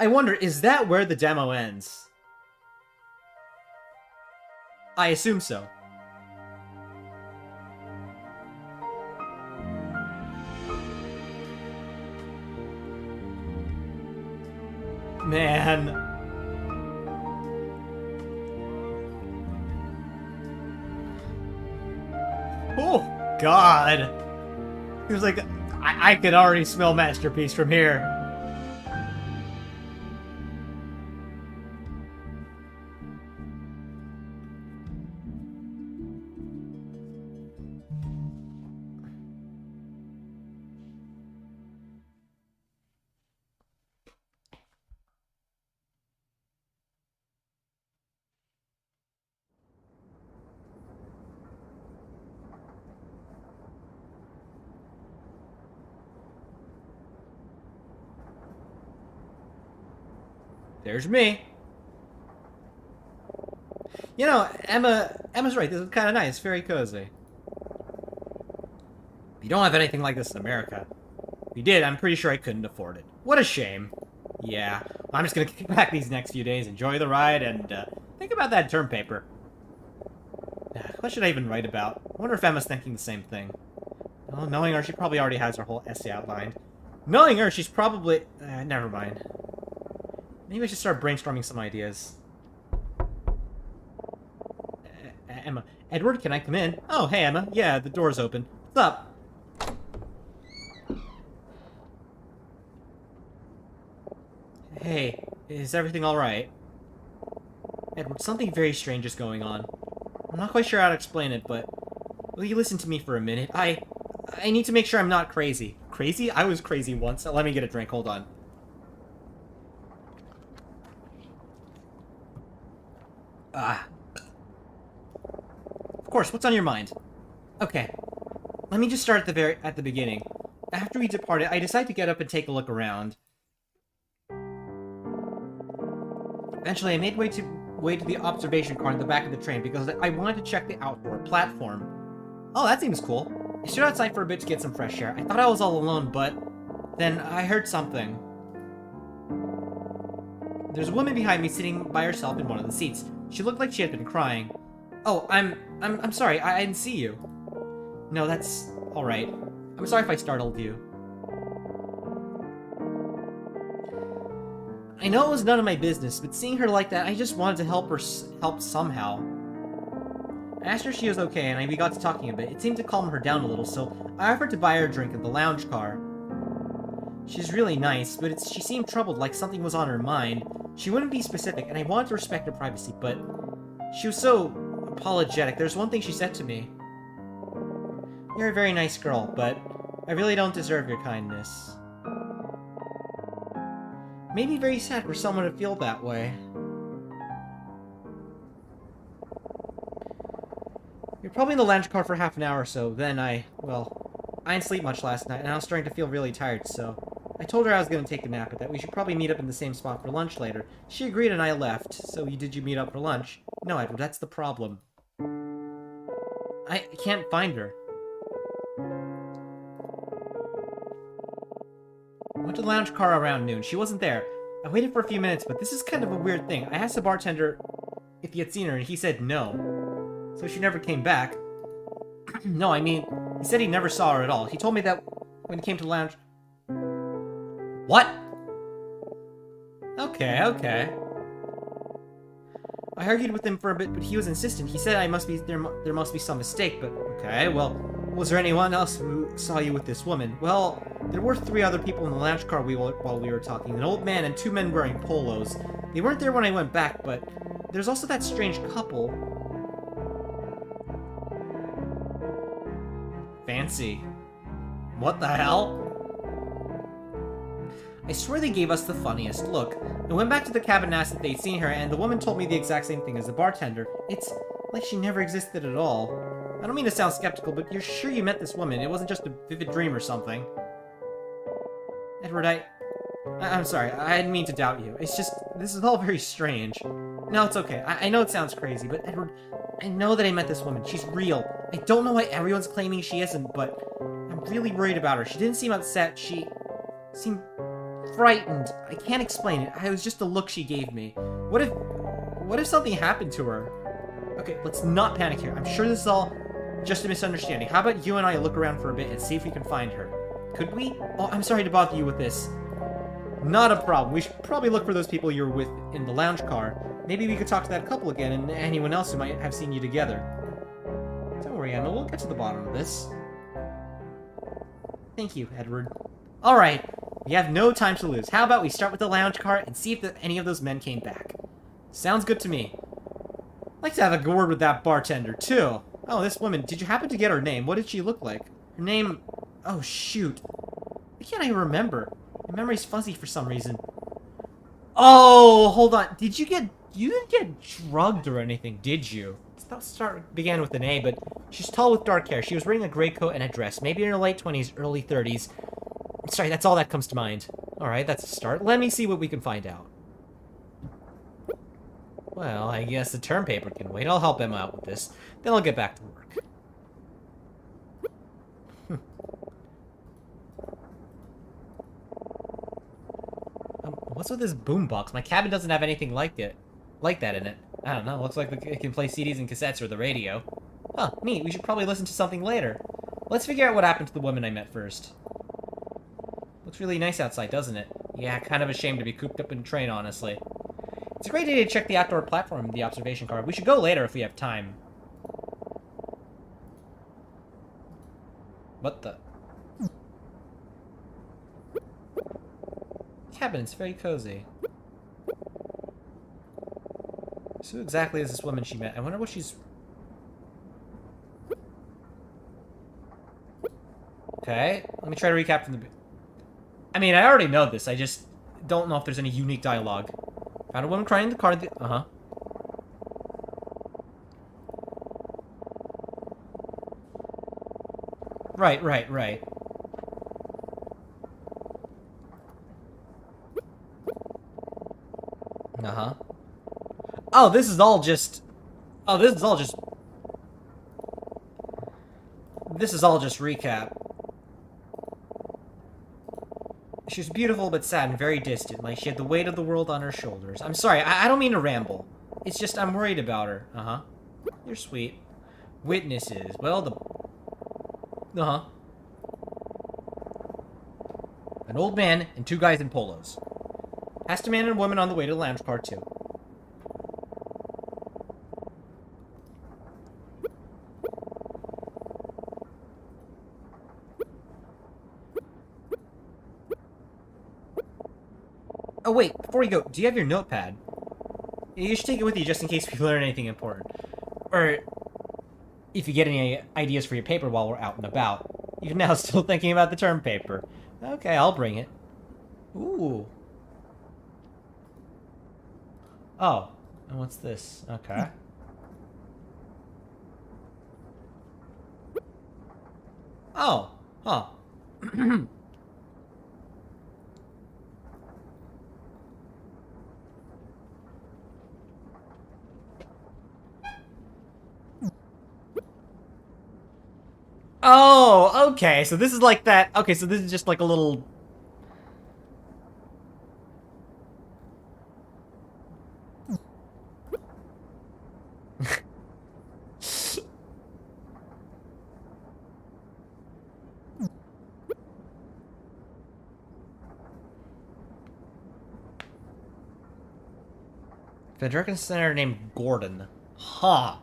I wonder, is that where the demo ends? I assume so. Man. Oh, God. He was like, I could already smell Masterpiece from here. There's me. You know, Emma's right. This is kind of nice. Very cozy. You don't have anything like this in America. If you did, I'm pretty sure I couldn't afford it. What a shame. Yeah. I'm just gonna kick back these next few days, enjoy the ride, and think about that term paper. What should I even write about? I wonder if Emma's thinking the same thing. Well, knowing her, she probably already has her whole essay outlined. Knowing her, she's probably... never mind. Maybe I should start brainstorming some ideas. Emma. Edward, can I come in? Oh, hey, Emma. Yeah, the door's open. What's up? Hey, is everything alright? Edward, something very strange is going on. I'm not quite sure how to explain it, but... will you listen to me for a minute? I need to make sure I'm not crazy. Crazy? I was crazy once. Let me get a drink. Hold on. Of course, what's on your mind? Okay. Let me just start at the beginning. After we departed, I decided to get up and take a look around. Eventually, I made way to the observation car in the back of the train because I wanted to check the outdoor platform. Oh, that seems cool. I stood outside for a bit to get some fresh air. I thought I was all alone, but then I heard something. There's a woman behind me sitting by herself in one of the seats. She looked like she had been crying. Oh, I'm sorry, I didn't see you. No, that's alright. I'm sorry if I startled you. I know it was none of my business, but seeing her like that, I just wanted to help somehow. I asked her if she was okay, and we got to talking a bit. It seemed to calm her down a little, so I offered to buy her a drink at the lounge car. She's really nice, but she seemed troubled, like something was on her mind. She wouldn't be specific, and I wanted to respect her privacy, but she was so apologetic. There's one thing she said to me. You're a very nice girl, but I really don't deserve your kindness. Made me very sad for someone to feel that way. You're probably in the lounge car for half an hour or so, then I didn't sleep much last night, and I was starting to feel really tired, so I told her I was going to take a nap, but that we should probably meet up in the same spot for lunch later. She agreed and I left. So did you meet up for lunch? No, Edward, that's the problem. I can't find her. I went to the lounge car around noon. She wasn't there. I waited for a few minutes, but this is kind of a weird thing. I asked the bartender if he had seen her, and he said no. So she never came back. No, I mean, he said he never saw her at all. He told me that when he came to the lounge... What? Okay. I argued with him for a bit, but he was insistent. He said there must be some mistake, but okay, well, was there anyone else who saw you with this woman? Well, there were 3 other people in the lounge car while we were talking. An old man and 2 men wearing polos. They weren't there when I went back, but there's also that strange couple. Fancy. What the hell? I swear they gave us the funniest look. I went back to the cabin and asked if they'd seen her, and the woman told me the exact same thing as the bartender. It's like she never existed at all. I don't mean to sound skeptical, but you're sure you met this woman? It wasn't just a vivid dream or something. Edward, I'm sorry. I didn't mean to doubt you. It's just, this is all very strange. No, it's okay. I know it sounds crazy, but Edward, I know that I met this woman. She's real. I don't know why everyone's claiming she isn't, but I'm really worried about her. She didn't seem upset. She seemed frightened. I can't explain it. It was just the look she gave me. What if something happened to her? Okay, let's not panic here. I'm sure this is all just a misunderstanding. How about you and I look around for a bit and see if we can find her? Could we? Oh, I'm sorry to bother you with this. Not a problem. We should probably look for those people you were with in the lounge car. Maybe we could talk to that couple again and anyone else who might have seen you together. Don't worry, Emma. We'll get to the bottom of this. Thank you, Edward. Alright, we have no time to lose. How about we start with the lounge car and see if any of those men came back? Sounds good to me. I'd like to have a word with that bartender, too. Oh, this woman, did you happen to get her name? What did she look like? Her name... Oh, shoot. Why can't I remember? My memory's fuzzy for some reason. Oh, hold on. You didn't get drugged or anything, did you? Began with an A, but she's tall with dark hair. She was wearing a gray coat and a dress. Maybe in her late 20s, early 30s. Sorry, that's all that comes to mind. Alright, that's a start. Let me see what we can find out. Well, I guess the term paper can wait. I'll help Emma out with this. Then I'll get back to work. What's with this boombox? My cabin doesn't have anything like that in it. I don't know. Looks like it can play CDs and cassettes or the radio. Huh, neat. We should probably listen to something later. Let's figure out what happened to the woman I met first. Looks really nice outside, doesn't it? Yeah, kind of ashamed to be cooped up in a train, honestly. It's a great idea to check the outdoor platform in the observation car. We should go later if we have time. What the? Cabin, it's very cozy. So who exactly is this woman she met? I wonder what she's... Okay, let me try to recap from the... I mean, I already know this. I just don't know if there's any unique dialogue. Found a woman crying in the car. Uh-huh. Right. Uh-huh. Oh, this is all just... Oh, this is all just... This is all just recap. She was beautiful but sad and very distant, like she had the weight of the world on her shoulders. I'm sorry, I don't mean to ramble. It's just I'm worried about her. Uh-huh. You're sweet. Witnesses. Well, the... Uh-huh. An old man and 2 guys in polos. Asked a man and a woman on the way to the lounge car, too. Oh, wait, before you go, do you have your notepad? You should take it with you just in case we learn anything important. Or if you get any ideas for your paper while we're out and about. You're now still thinking about the term paper. Okay, I'll bring it. Ooh. Oh, and what's this? Okay. Oh, huh. Oh, okay, so this is like that. Okay, so this is just like a little... Vendreka Senator named Gordon. Huh.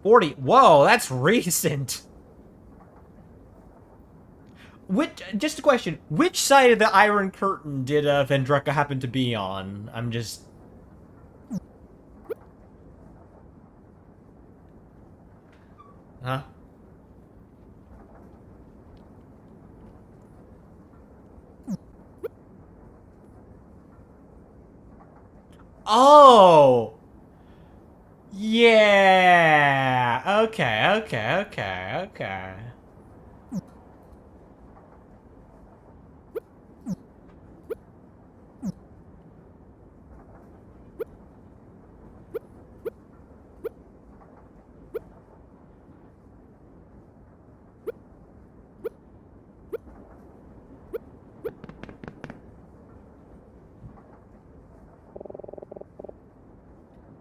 Whoa, that's recent. Just a question, which side of the Iron Curtain did Vendreka happen to be on? I'm just... Huh? Oh! Yeah! Okay.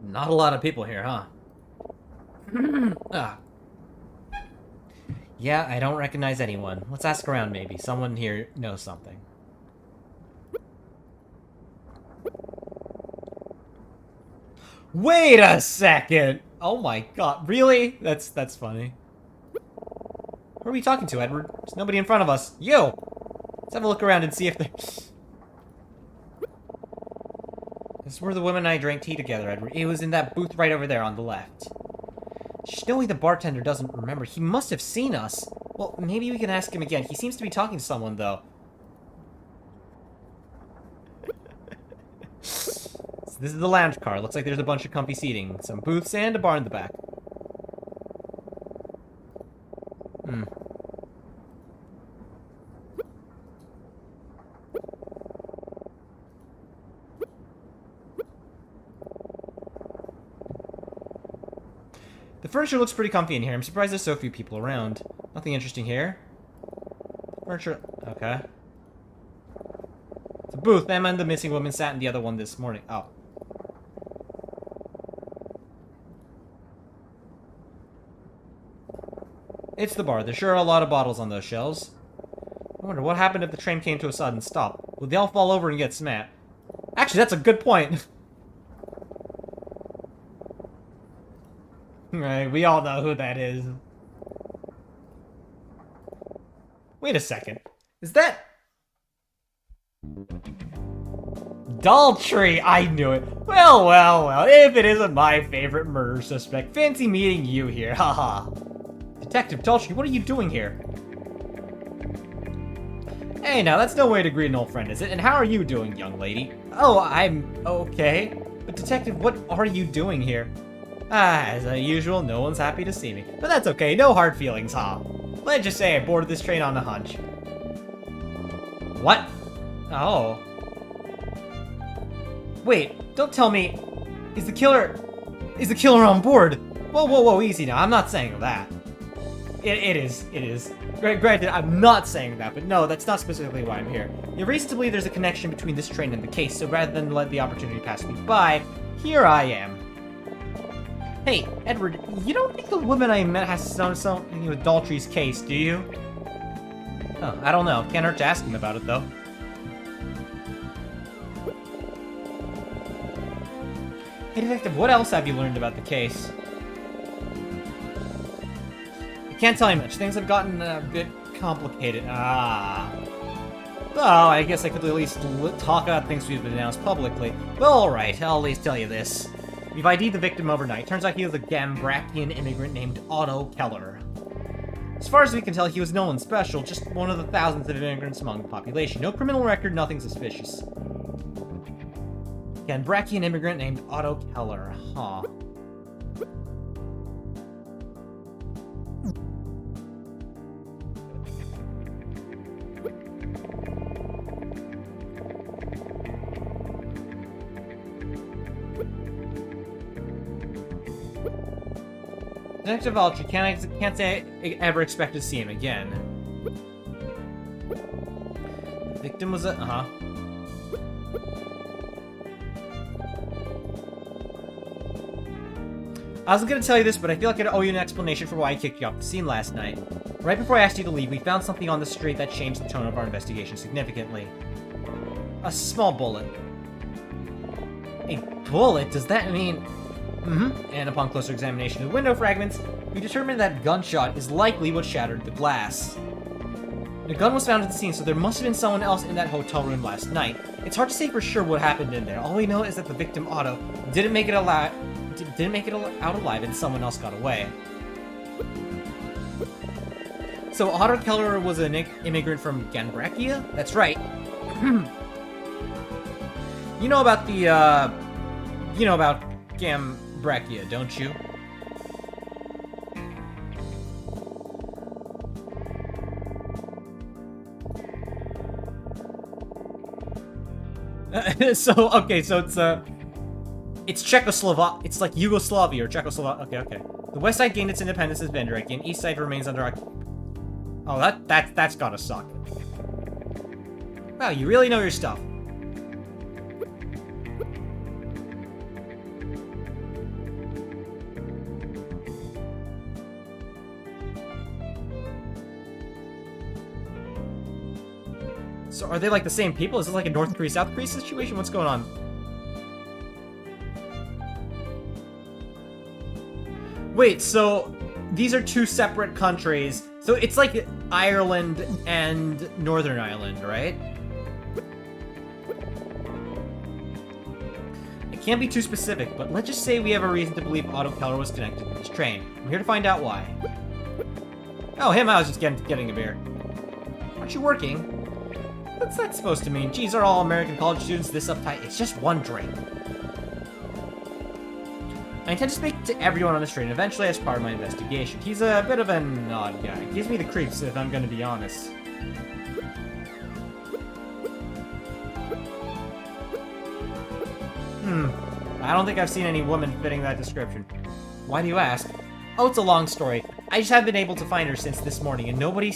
Not a lot of people here, huh? Ah. Yeah, I don't recognize anyone. Let's ask around, maybe. Someone here knows something. Wait a second! Oh my god, really? That's funny. Who are we talking to, Edward? There's nobody in front of us. You! Let's have a look around and see if there's... This is where the woman and I drank tea together, Edward. It was in that booth right over there on the left. Snowy the bartender doesn't remember. He must have seen us. Well, maybe we can ask him again. He seems to be talking to someone, though. So this is the lounge car. Looks like there's a bunch of comfy seating. Some booths and a bar in the back. The furniture looks pretty comfy in here. I'm surprised there's so few people around. Nothing interesting here. Furniture... Okay. It's a booth. Emma and the missing woman sat in the other one this morning. Oh. It's the bar. There's sure a lot of bottles on those shelves. I wonder what happened if the train came to a sudden stop. Would they all fall over and get smacked? Actually, that's a good point. Right, we all know who that is. Wait a second. Is that... Daltrey! I knew it. Well. If it isn't my favorite murder suspect. Fancy meeting you here. Haha. Detective Daltrey, what are you doing here? Hey, now, that's no way to greet an old friend, is it? And how are you doing, young lady? Oh, I'm okay. But, Detective, what are you doing here? As usual, no one's happy to see me. But that's okay, no hard feelings, huh? Let's just say I boarded this train on a hunch. What? Oh. Wait, don't tell me... Is the killer on board? Whoa, easy now, I'm not saying that. It is. Granted, I'm not saying that, but no, that's not specifically why I'm here. You have reason to believe there's a connection between this train and the case, so rather than let the opportunity pass me by, here I am. Hey, Edward, you don't think the woman I met has something to do with Daltrey's case, do you? Oh, I don't know. Can't hurt to ask him about it, though. Hey, Detective, what else have you learned about the case? I can't tell you much. Things have gotten a bit complicated. Well, I guess I could at least talk about things we've announced publicly. Well, alright, I'll at least tell you this. We've ID'd the victim overnight. Turns out he was a Gambrakian immigrant named Otto Keller. As far as we can tell, he was no one special, just one of the thousands of immigrants among the population. No criminal record, nothing suspicious. Gambrakian immigrant named Otto Keller. Huh. Detective Altry can't say I ever expect to see him again. The victim was a... I wasn't gonna tell you this, but I feel like I owe you an explanation for why I kicked you off the scene last night. Right before I asked you to leave, we found something on the street that changed the tone of our investigation significantly. A small bullet. A bullet? Does that mean... And upon closer examination of the window fragments, we determined that gunshot is likely what shattered the glass. The gun was found at the scene, so there must have been someone else in that hotel room last night. It's hard to say for sure what happened in there. All we know is that the victim, Otto, didn't make it out alive and someone else got away. So Otto Keller was an immigrant from Gambrakia? That's right. You know about the, Gambrakia, don't you? It's Czechoslovak. It's like Yugoslavia or Czechoslovakia. Okay. The west side gained its independence as Vendreki, and east side remains under Oh, that's gotta suck. Wow, you really know your stuff. So are they like the same people? Is this like a North Korea, South Korea situation? What's going on? Wait, so these are two separate countries. So it's like Ireland and Northern Ireland, right? I can't be too specific, but let's just say we have a reason to believe Otto Keller was connected to this train. I'm here to find out why. Oh, him, I was just getting a beer. Aren't you working? What's that supposed to mean? Geez, are all American college students this uptight? It's just one drink. I intend to speak to everyone on this train eventually as part of my investigation. He's a bit of an odd guy. Gives me the creeps, if I'm gonna be honest. I don't think I've seen any woman fitting that description. Why do you ask? Oh, it's a long story. I just haven't been able to find her since this morning, and nobody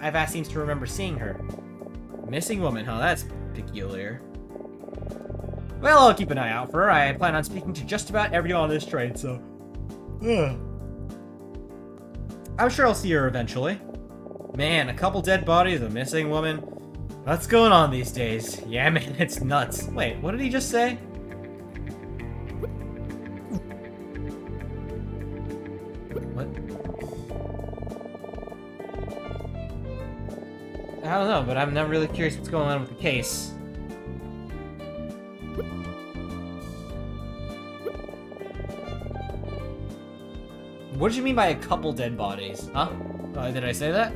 I've asked seems to remember seeing her. Missing woman, huh? That's peculiar. Well, I'll keep an eye out for her. I plan on speaking to just about everyone on this train, so... I'm sure I'll see her eventually. Man, a couple dead bodies, a missing woman. What's going on these days? Yeah, man, it's nuts. Wait, what did he just say? What? I don't know, but I'm not really curious what's going on with the case. What did you mean by a couple dead bodies? Huh? Did I say that?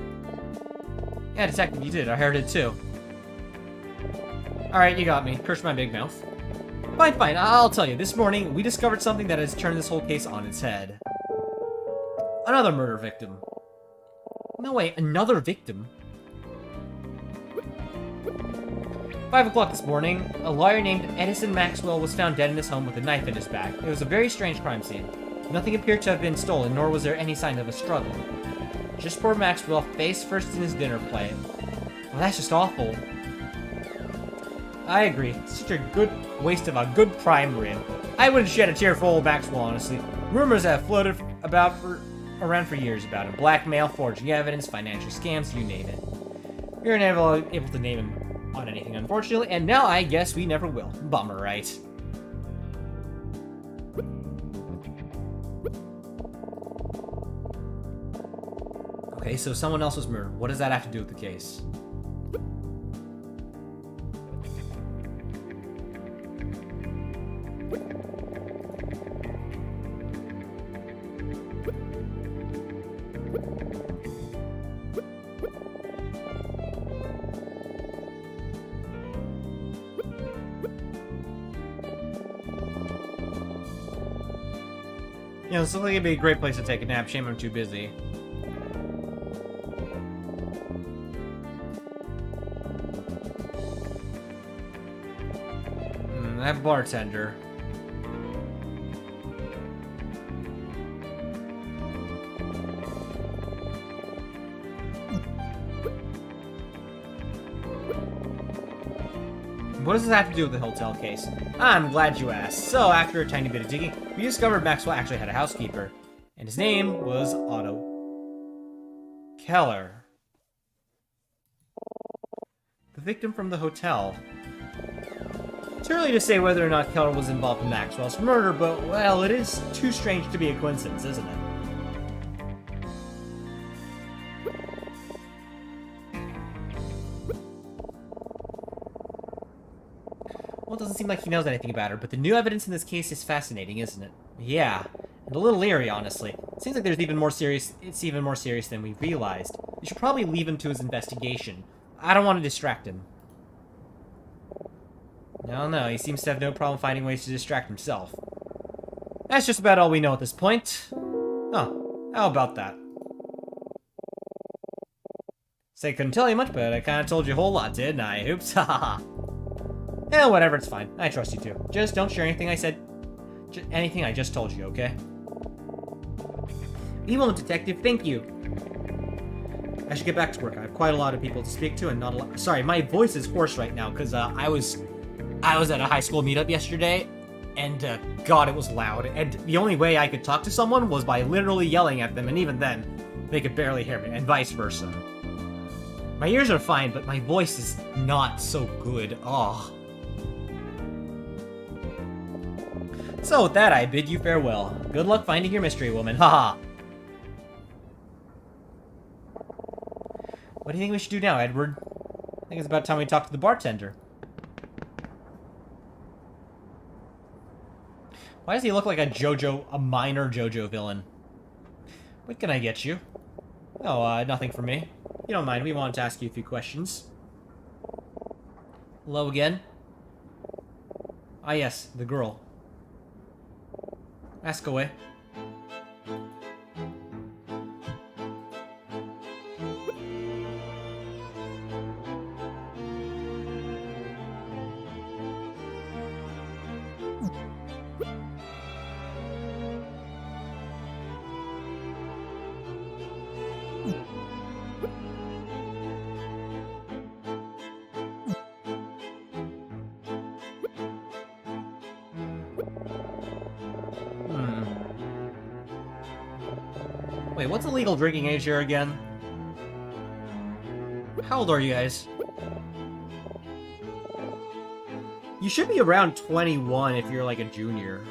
Yeah, Detective, you did. I heard it too. Alright, you got me. Curse my big mouth. Fine, fine. I'll tell you. This morning, we discovered something that has turned this whole case on its head. Another murder victim. No way, another victim? 5 o'clock this morning, a lawyer named Edison Maxwell was found dead in his home with a knife in his back. It was a very strange crime scene. Nothing appeared to have been stolen, nor was there any sign of a struggle. Just poor Maxwell, face first in his dinner plate. Well, that's just awful. I agree. Such a good waste of a good prime rib. I wouldn't shed a tear for old Maxwell, honestly. Rumors have floated around for years about him. Blackmail, forging evidence, financial scams, you name it. We were never able to name him on anything, unfortunately, and now I guess we never will. Bummer, right? Okay, so someone else was murdered. What does that have to do with the case? You know, this looks like it'd be a great place to take a nap. Shame I'm too busy. That bartender. What does this have to do with the hotel case? I'm glad you asked. So, after a tiny bit of digging, we discovered Maxwell actually had a housekeeper, and his name was Otto Keller. The victim from the hotel. It's early to say whether or not Keller was involved in Maxwell's murder, but, well, it is too strange to be a coincidence, isn't it? Well, it doesn't seem like he knows anything about her, but the new evidence in this case is fascinating, isn't it? Yeah, and a little eerie, honestly. It seems like it's even more serious than we realized. We should probably leave him to his investigation. I don't want to distract him. No, he seems to have no problem finding ways to distract himself. That's just about all we know at this point. Oh, how about that? Say, couldn't tell you much, but I kind of told you a whole lot, didn't I? Oops, haha. Yeah, whatever, it's fine. I trust you too. Just don't share anything I said. Anything I just told you, okay? We won't, Detective. Thank you. I should get back to work. I have quite a lot of people to speak to, and not a lot. Sorry, my voice is hoarse right now because I was at a high school meetup yesterday, and God, it was loud. And the only way I could talk to someone was by literally yelling at them, and even then, they could barely hear me, and vice versa. My ears are fine, but my voice is not so good. Oh. So with that, I bid you farewell. Good luck finding your mystery woman. Haha. What do you think we should do now, Edward? I think it's about time we talk to the bartender. Why does he look like a minor JoJo villain? What can I get you? Oh, nothing for me. You don't mind, we wanted to ask you a few questions. Hello again? Ah yes, the girl. Ask away. Wait, what's the legal drinking age here again? How old are you guys? You should be around 21 if you're like a junior.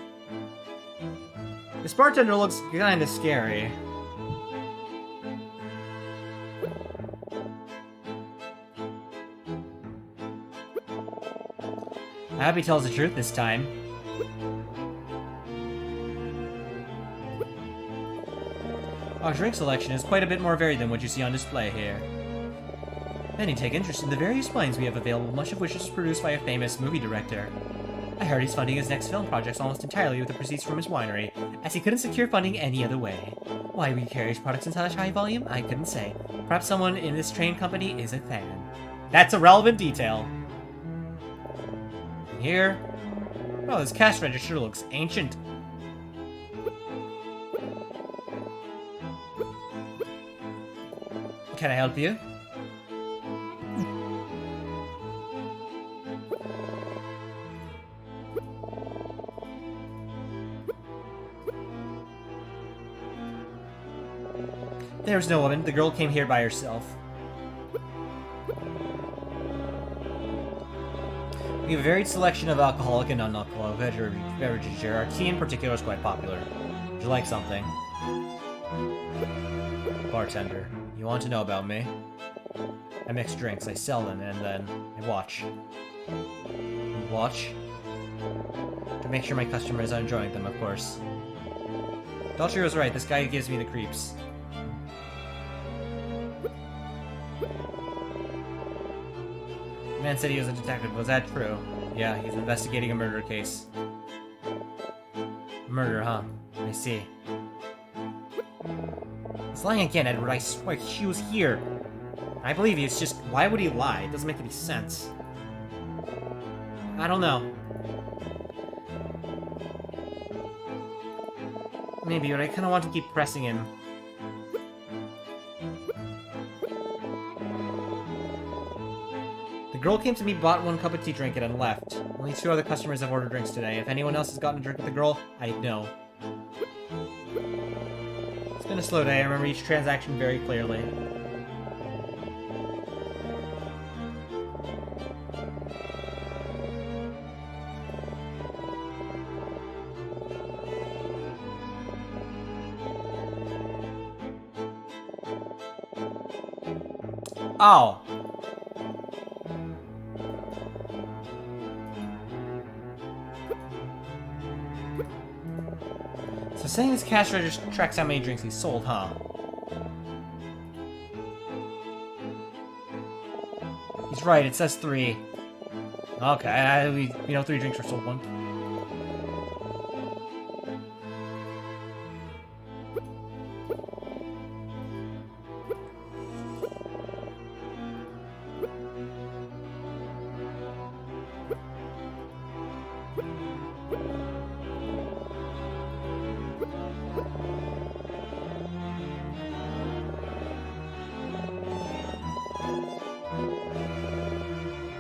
This bartender looks kinda scary. I hope he tells the truth this time. Our drink selection is quite a bit more varied than what you see on display here. Many take interest in the various wines we have available, much of which is produced by a famous movie director. I heard he's funding his next film projects almost entirely with the proceeds from his winery, as he couldn't secure funding any other way. Why we carry his products in such high volume, I couldn't say. Perhaps someone in this train company is a fan. That's a relevant detail. And here... oh, this cash register looks ancient. Can I help you? There's no woman. The girl came here by herself. We have a varied selection of alcoholic and non-alcoholic beverages here. Our tea in particular is quite popular. Would you like something? Bartender, you want to know about me? I mix drinks, I sell them, and then I watch. You watch? To make sure my customers are enjoying them, of course. Daltrey was right, this guy gives me the creeps. The man said he was a detective. Was that true? Yeah, he's investigating a murder case. Murder, huh? I see. He's lying again, Edward. I swear she was here. I believe you. It's just, why would he lie? It doesn't make any sense. I don't know. Maybe, but I kind of want to keep pressing him. The girl came to me, bought 1 cup of tea, drank it, and left. Only 2 other customers have ordered drinks today. If anyone else has gotten a drink with the girl, I'd know. It's been a slow day. I remember each transaction very clearly. Oh. So saying this cash register tracks how many drinks he sold, huh? He's right, it says 3. Okay, we know 3 drinks were sold. 1.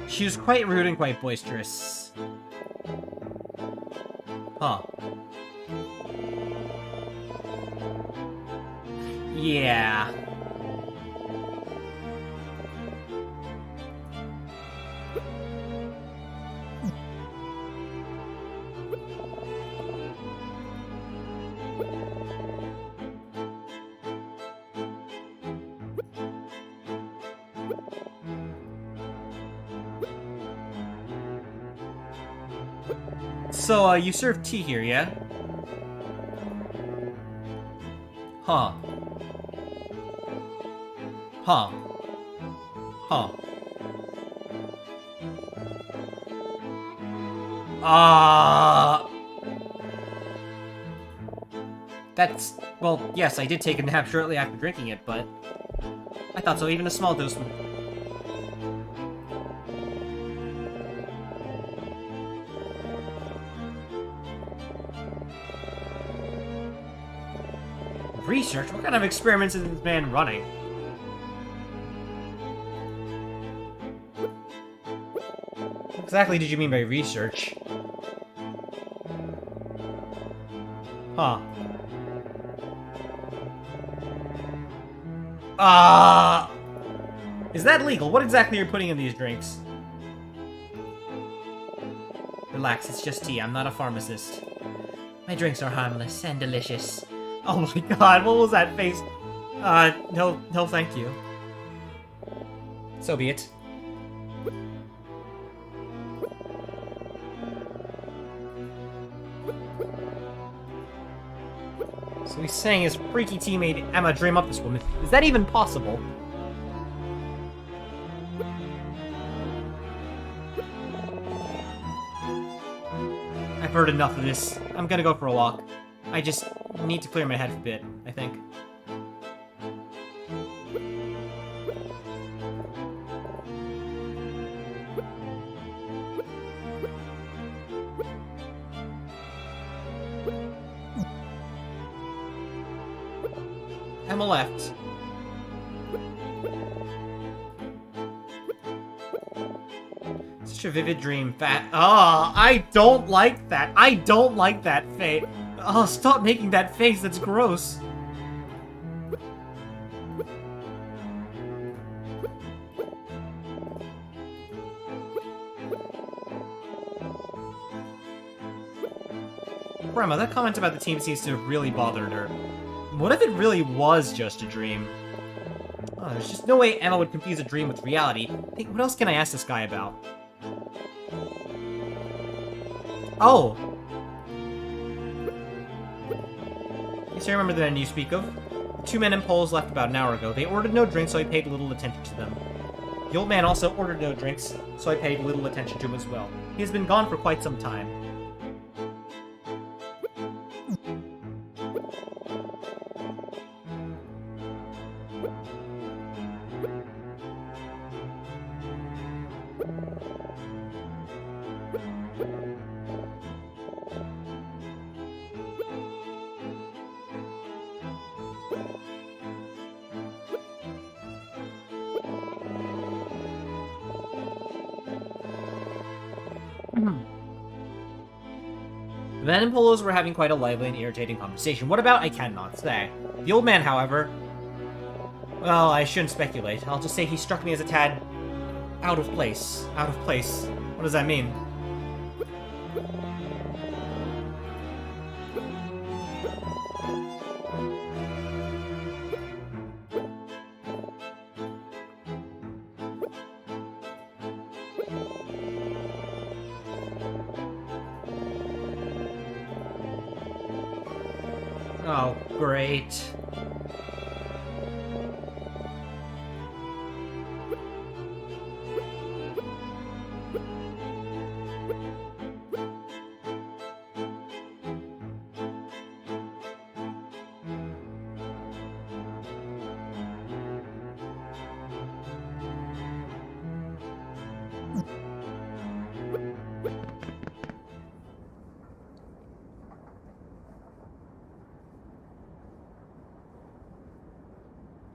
She was quite rude and quite boisterous. Huh. Yeah. So, you serve tea here, yeah? Huh. Huh. Huh. That's... Well, yes, I did take a nap shortly after drinking it, but... I thought so, even a small dose would... Research? What kind of experiments is this man running? What exactly did you mean by research? Huh. Is that legal? What exactly are you putting in these drinks? Relax, it's just tea. I'm not a pharmacist. My drinks are harmless and delicious. Oh my god, what was that face? No thank you. So be it. So he's saying his freaky tea made Emma dream up this woman. Is that even possible? I've heard enough of this. I'm gonna go for a walk. I just need to clear my head a bit, I think. Emma left. Such a vivid dream. I don't like that. I don't like that face. Oh, stop making that face. That's gross. Poor Emma, that comment about the team seems to have really bothered her. What if it really was just a dream? Oh, there's just no way Emma would confuse a dream with reality. Think, what else can I ask this guy about? Oh! Yes, I remember the men you speak of. The two men in poles left about an hour ago. They ordered no drinks, so I paid little attention to them. The old man also ordered no drinks, so I paid little attention to him as well. He has been gone for quite some time. The men in polos were having quite a lively and irritating conversation. What about? I cannot say. The old man, however... Well, I shouldn't speculate. I'll just say he struck me as a tad... out of place. Out of place. What does that mean? Oh, great.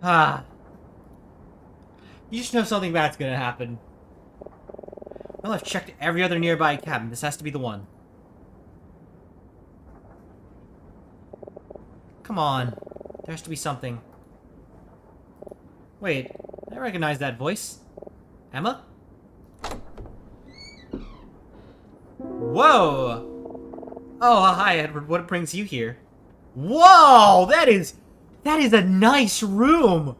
Ah. You just know something bad's gonna happen. Well, I've checked every other nearby cabin. This has to be the one. Come on. There has to be something. Wait, I recognize that voice. Emma? Whoa! Oh, hi, Edward. What brings you here? Whoa! That is a nice room!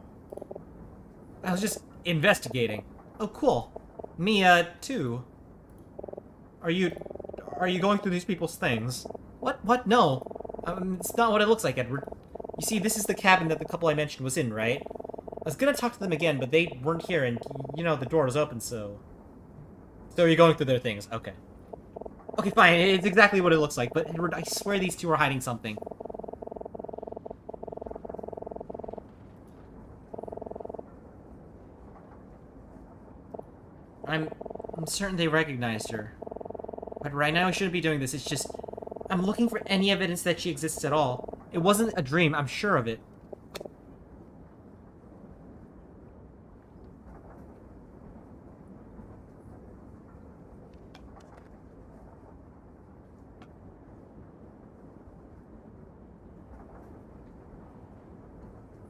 I was just investigating. Oh, cool. Me, too. Are you going through these people's things? What? No. It's not what it looks like, Edward. You see, this is the cabin that the couple I mentioned was in, right? I was gonna talk to them again, but they weren't here, and, you know, the door was open, so... So you're going through their things. Okay. Okay, fine. It's exactly what it looks like, but Edward, I swear these two are hiding something. I'm certain they recognized her. But right now I shouldn't be doing this, it's just... I'm looking for any evidence that she exists at all. It wasn't a dream, I'm sure of it.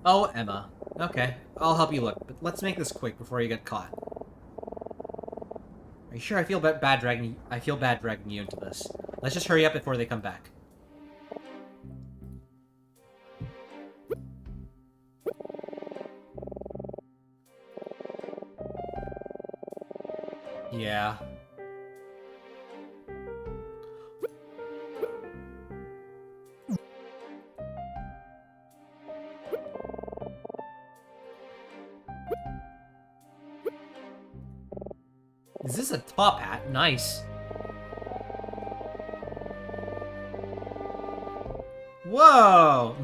Oh, Emma. Okay, I'll help you look, but let's make this quick before you get caught. Are you sure? I feel bad dragging you into this. Let's just hurry up before they come back. Yeah. Is this a top hat? Nice. Whoa!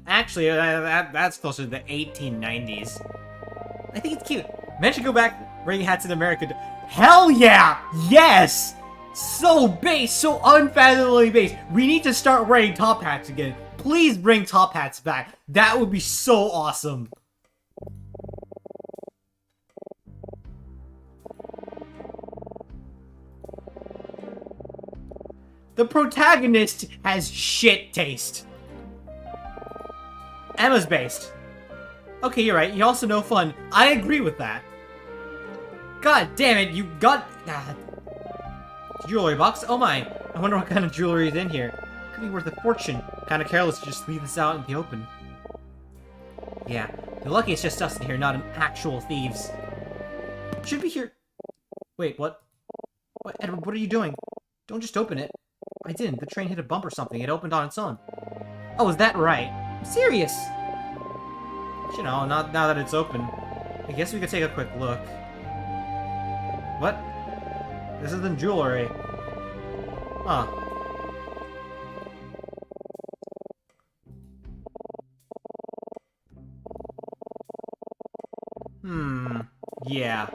Actually, that's closer to the 1890s. I think it's cute. Men should go back wearing hats in America. Hell yeah! Yes! So base, so unfathomably base. We need to start wearing top hats again. Please bring top hats back. That would be so awesome. The protagonist has shit taste. Emma's based. Okay, you're right. You're also no fun. I agree with that. God damn it, you got... jewelry box? Oh my. I wonder what kind of jewelry is in here. Could be worth a fortune. Kinda careless to just leave this out in the open. Yeah, you're lucky it's just us in here, not an actual thieves. Should be here. Wait, what? What, Edward, what are you doing? Don't just open it. I didn't. The train hit a bump or something. It opened on its own. Oh, is that right? I'm serious! You know, now that it's open, I guess we could take a quick look. What? This isn't jewelry. Huh. Yeah.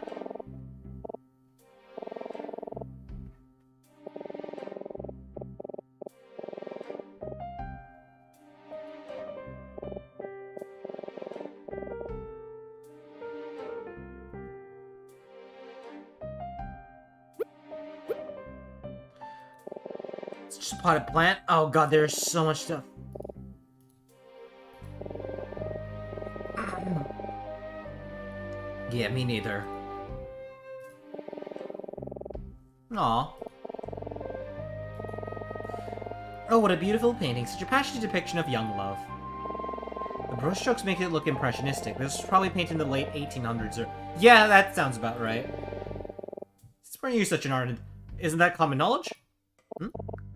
It's just a potted plant. Oh god, there's so much stuff. Yeah, me neither. Aw. Oh, what a beautiful painting. Such a passionate depiction of young love. The brushstrokes make it look impressionistic. This was probably painted in the late 1800s or... Yeah, that sounds about right. Since when are you such an artist? Isn't that common knowledge? Hmm?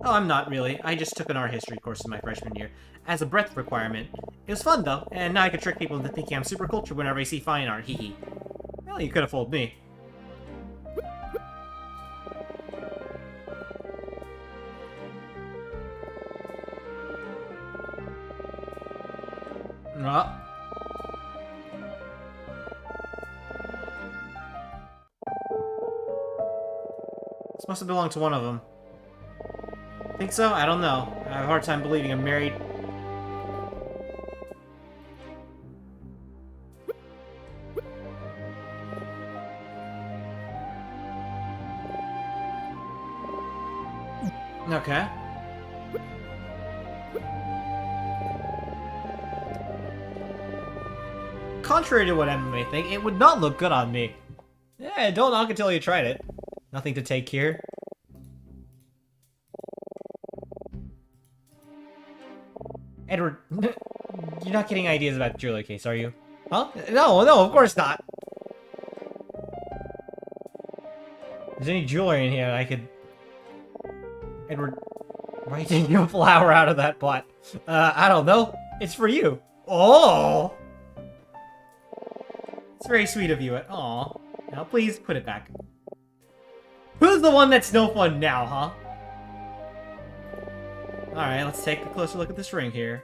Oh, I'm not really. I just took an art history course in my freshman year as a breadth requirement. It was fun, though, and now I can trick people into thinking I'm super cultured whenever I see fine art, hee hee. Well, you could have fooled me. This must have belonged to one of them. Think so? I don't know. I have a hard time believing I'm married. Okay. Contrary to what Emma may think, it would not look good on me. Yeah, don't knock until you tried it. Nothing to take here. Edward, you're not getting ideas about the jewelry case, are you? Huh? No, of course not. If there's any jewelry in here, I could... Edward, why are you taking a flower out of that pot? I don't know. It's for you. Oh! It's very sweet of you. Aw. Now please put it back. Who's the one that's no fun now, huh? Alright, let's take a closer look at this ring here.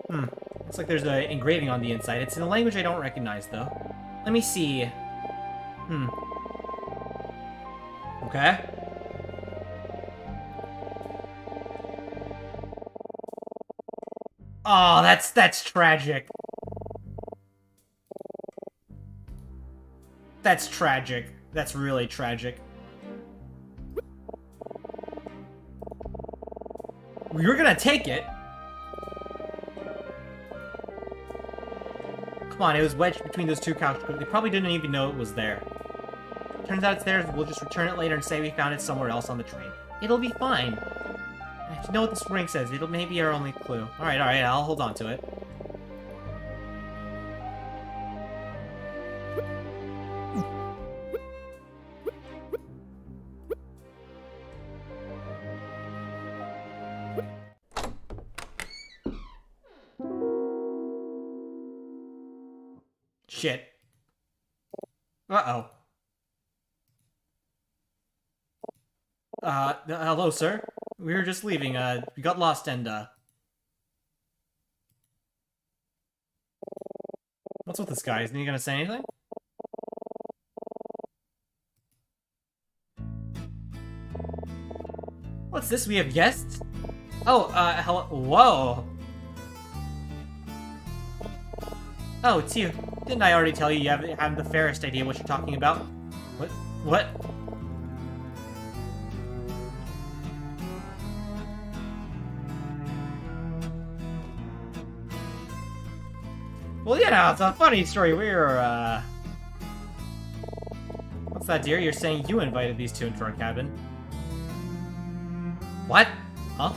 Looks like there's an engraving on the inside. It's in a language I don't recognize, though. Let me see. Okay. Oh, that's tragic. That's tragic. That's really tragic. You're gonna take it? Come on, it was wedged between those two couches. They probably didn't even know it was there. Turns out it's theirs, we'll just return it later and say we found it somewhere else on the train. It'll be fine. I have to know what this ring says. It'll maybe our only clue. Alright, I'll hold on to it. Shit. Uh-oh. Hello, sir. We were just leaving, we got lost and, What's with this guy? Isn't he gonna say anything? What's this? We have guests? Oh, hello. Whoa. Oh, it's you. Didn't I already tell you haven't the fairest idea what you're talking about? What? Well, you know, it's a funny story. We were, What's that, dear? You're saying you invited these two into our cabin? What? Huh?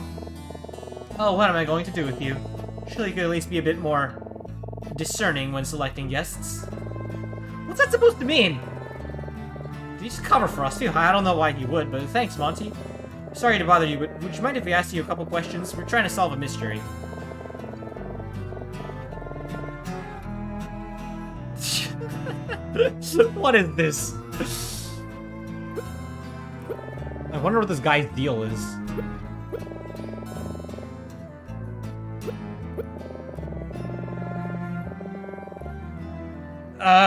Oh, what am I going to do with you? Surely you could at least be a bit more discerning when selecting guests. What's that supposed to mean? Did he just cover for us too? I don't know why he would, but thanks, Monty. Sorry to bother you, but would you mind if we asked you a couple questions? We're trying to solve a mystery. What is this? I wonder what this guy's deal is.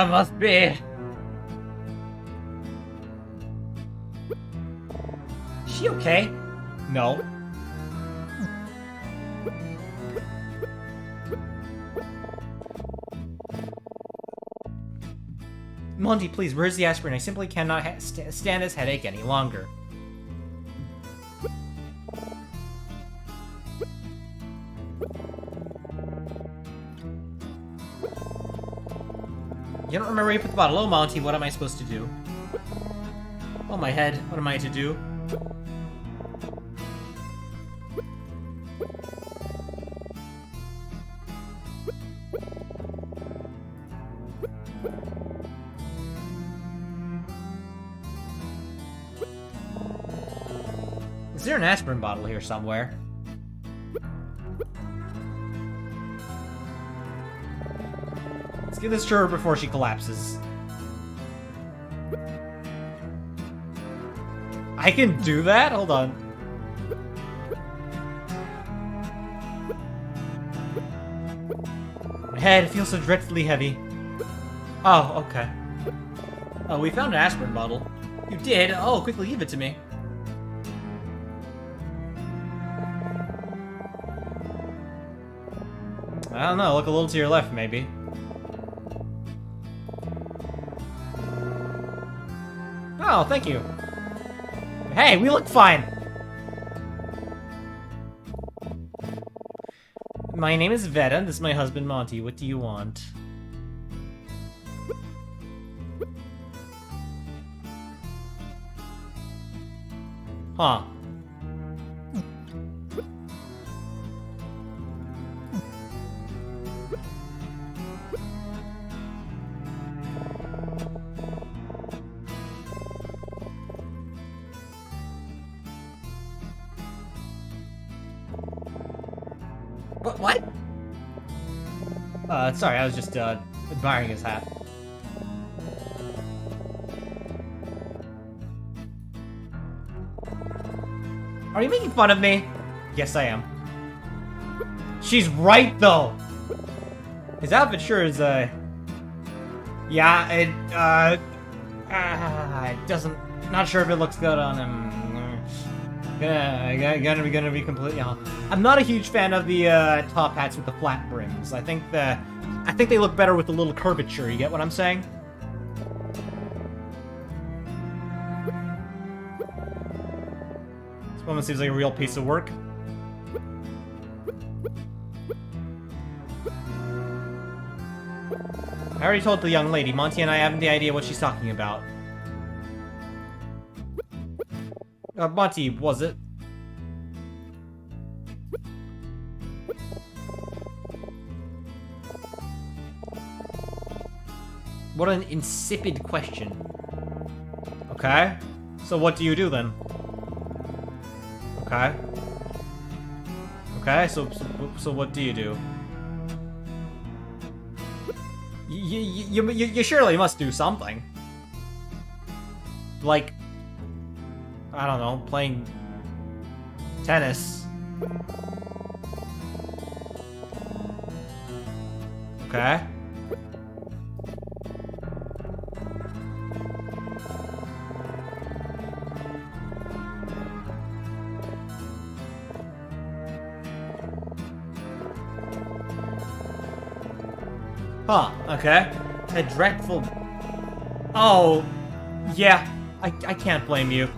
Must be. Is she okay? No. Monty, please, where's the aspirin? I simply cannot stand this headache any longer. You don't remember where you put the bottle. Oh, Monty, what am I supposed to do? Oh, my head. What am I to do? Is there an aspirin bottle here somewhere? Let's give this to her before she collapses. I can do that? Hold on. My head feels so dreadfully heavy. Oh, okay. Oh, we found an aspirin bottle. You did? Oh, quickly give it to me. I don't know, look a little to your left, maybe. Oh, thank you. Hey, we look fine! My name is Veta, this is my husband Monty. What do you want? Huh. What? Sorry, I was just, admiring his hat. Are you making fun of me? Yes, I am. She's right, though! His outfit sure is, yeah, it doesn't... Not sure if it looks good on him. Gonna be completely honest. I'm not a huge fan of the top hats with the flat brims. I think they look better with the little curvature. You get what I'm saying? This woman seems like a real piece of work. I already told the young lady. Monty and I haven't the idea what she's talking about. Monty, was it? What an insipid question. Okay. So what do you do then? Okay. Okay, so what do you do? You surely must do something. Like, I don't know, playing tennis. Okay. Huh, okay. A dreadful... Oh, yeah. I can't blame you.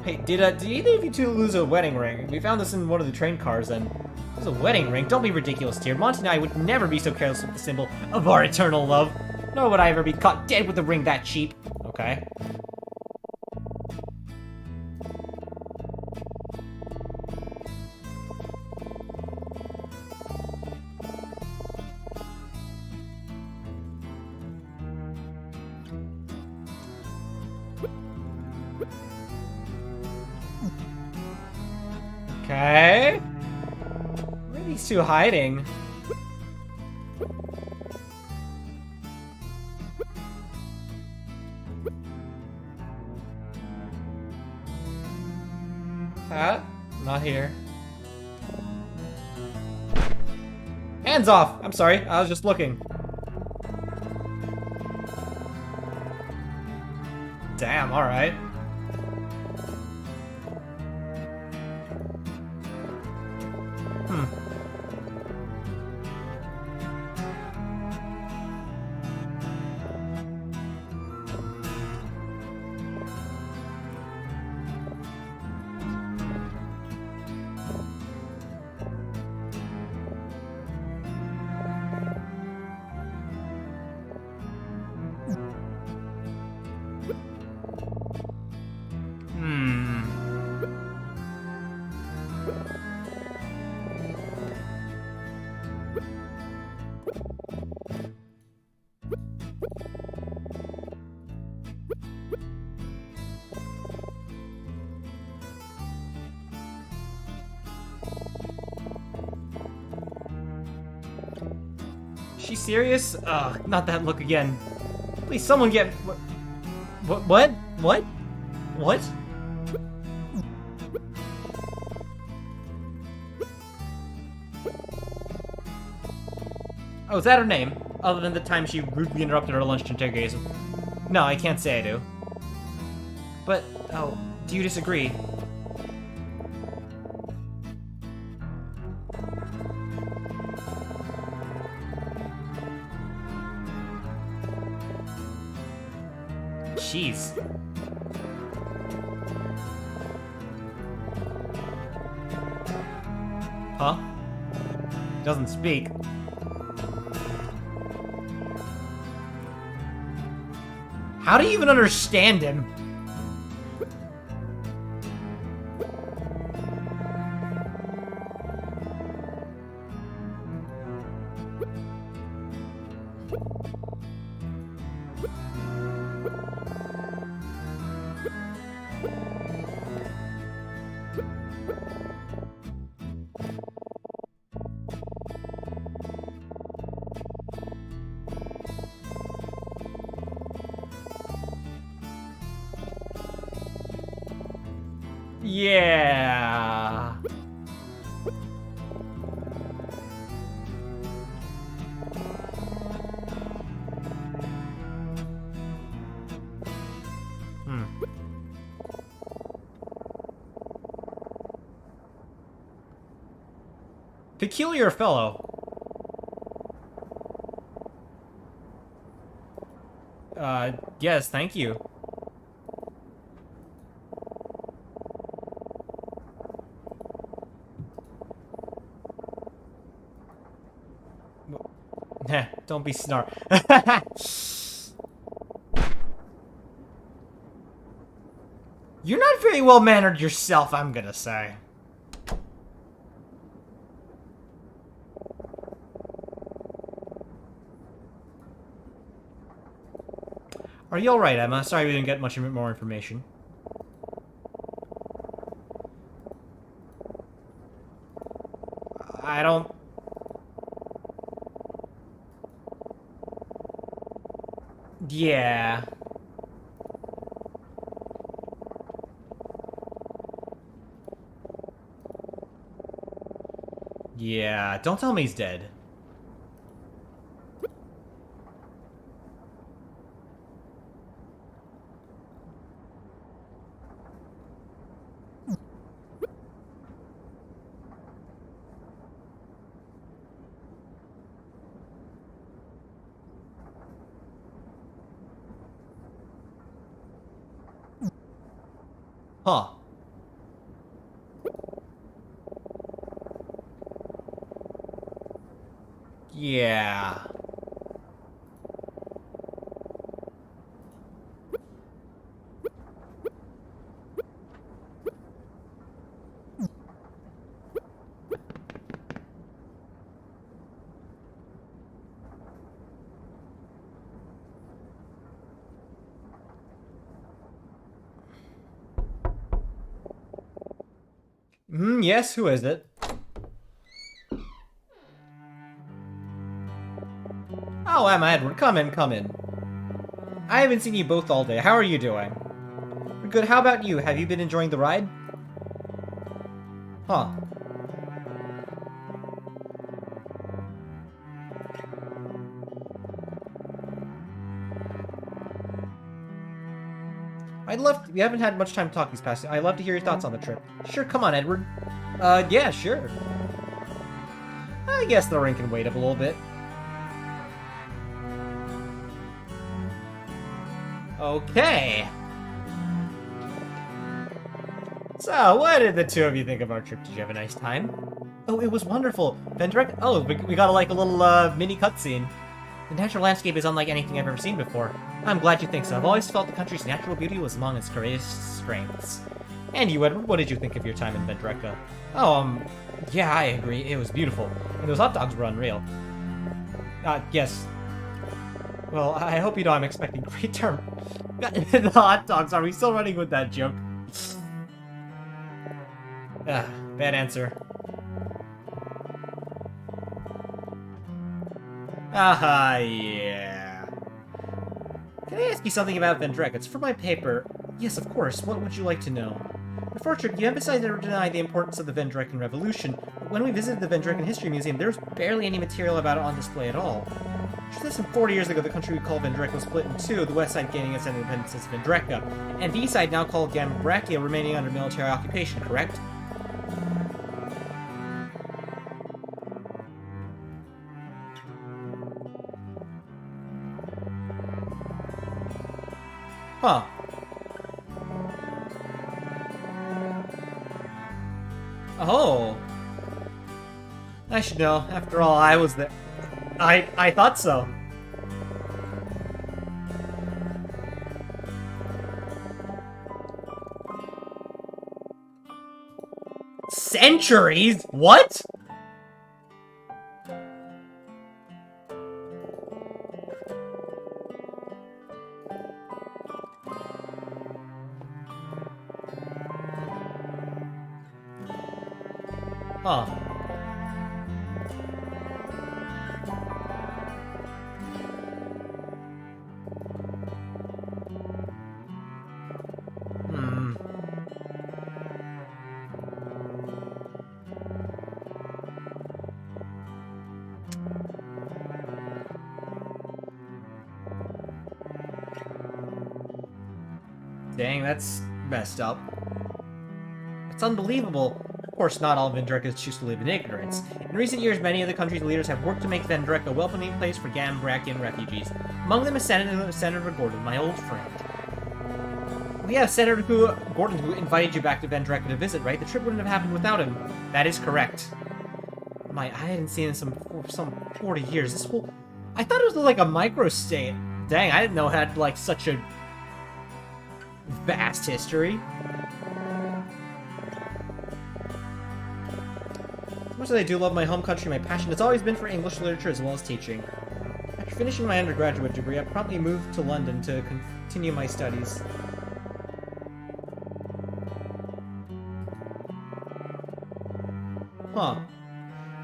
Hey, did either of you two lose a wedding ring? We found this in one of the train cars, and It's a wedding ring. Don't be ridiculous, dear. Monty and I would never be so careless with the symbol of our eternal love. Nor would I ever be caught dead with a ring that cheap. Okay. Okay. Where are these two hiding? Not here. Hands off! I'm sorry, I was just looking. Damn, alright. She serious? Ugh, not that look again. Please, someone get... What? What? What? Oh, is that her name? Other than the time she rudely interrupted her lunch interrogation. No, I can't say I do. But, oh, do you disagree? Jeez. Huh? Doesn't speak. How do you even understand him? Yeah. Peculiar fellow. Yes, thank you. Don't be snark. You're not very well mannered yourself, I'm gonna say. Are you alright, Emma? Sorry we didn't get much more information. I don't... Yeah. Yeah, don't tell me he's dead. Huh. Yeah. Yes, who is it? Oh, Emma Edward, come in, come in. I haven't seen you both all day. How are you doing? Good, how about you? Have you been enjoying the ride? Huh. We haven't had much time to talk these past. I'd love to hear your thoughts on the trip. Sure, come on, Edward. Yeah, sure. I guess the ring can wait up a little bit. Okay. So, what did the two of you think of our trip? Did you have a nice time? Oh, it was wonderful. Vendrek. Oh, we got like a little mini cutscene. The natural landscape is unlike anything I've ever seen before. I'm glad you think so. I've always felt the country's natural beauty was among its greatest strengths. And you, Edward, what did you think of your time in Vendreka? Oh, yeah, I agree. It was beautiful. And those hot dogs were unreal. Yes. Well, I hope you know I'm expecting great term. The hot dogs, are we still running with that joke? Bad answer. Yeah. Can I ask you something about Vendrek? It's for my paper. Yes, of course. What would you like to know? Before trip, you emphasized or denied the importance of the Vendrekan Revolution, but when we visited the Vendrekan History Museum, there was barely any material about it on display at all. Just less than 40 years ago, the country we call Vendreka was split in two, the west side gaining its independence as Vendreka, and the east side, now called Gambrakia, remaining under military occupation, correct? Huh. Oh. I should know. After all, I was there. I thought so. Centuries? What? Huh. Dang, that's messed up. It's unbelievable. Of course, not all Vendrekas choose to live in ignorance. In recent years, many of the country's leaders have worked to make Vendreka a welcoming place for Gambrakian refugees. Among them is Senator Gordon, my old friend. Yeah, Senator Gordon, who invited you back to Vendreka to visit, right? The trip wouldn't have happened without him. That is correct. I hadn't seen him for some 40 years. This whole... I thought it was like a micro-state. Dang, I didn't know it had like such a vast history. As much as I do love my home country, my passion has always been for English literature as well as teaching. After finishing my undergraduate degree, I promptly moved to London to continue my studies. Huh.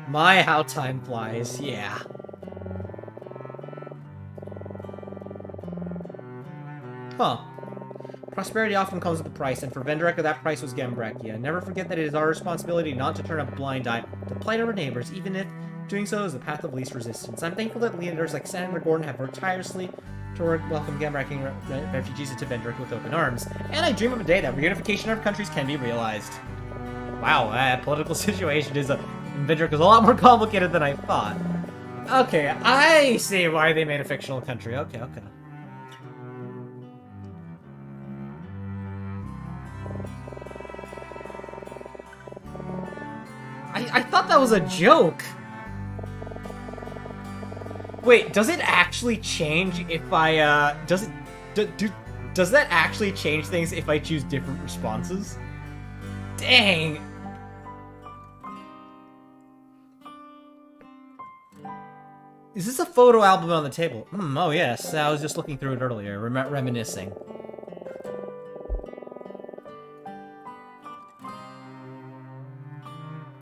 My, how time flies, yeah. Huh. Prosperity often comes with a price, and for Vendreka that price was Gambrakia. Never forget that it is our responsibility not to turn a blind eye to the plight of our neighbors, even if doing so is the path of least resistance. I'm thankful that leaders like Senator Gordon have worked tirelessly to welcome Gambrakian refugees into Vendreka with open arms, and I dream of a day that reunification of countries can be realized. Wow, that political situation in Vendreka is a lot more complicated than I thought. Okay, I see why they made a fictional country. Okay. I thought that was a joke. Wait, does it actually change if I, does that actually change things if I choose different responses? Dang! Is this a photo album on the table? Oh yes, I was just looking through it earlier, reminiscing.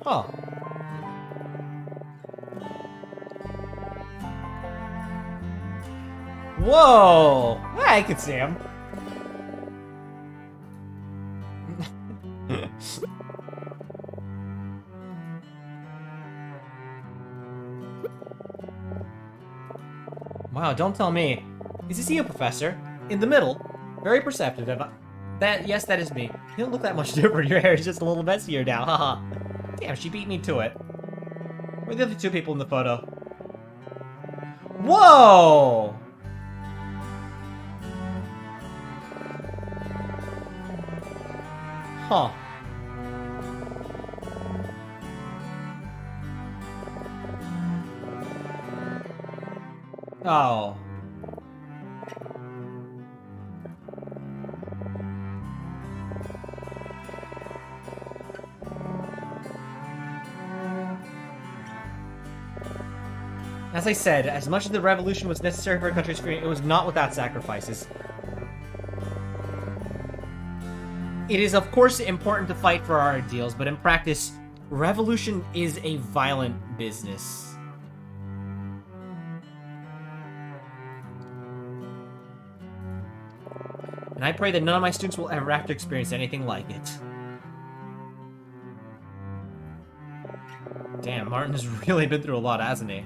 Huh. Whoa! Yeah, I can see him. Wow, don't tell me. Is this you, Professor? In the middle. Very perceptive. Yes, that is me. You don't look that much different. Your hair is just a little messier now. Haha. Damn, she beat me to it. Where are the other two people in the photo? Whoa! Huh. Oh. As I said, as much as the revolution was necessary for our country's freedom, it was not without sacrifices. It is, of course, important to fight for our ideals, but in practice, revolution is a violent business. And I pray that none of my students will ever have to experience anything like it. Damn, Martin has really been through a lot, hasn't he?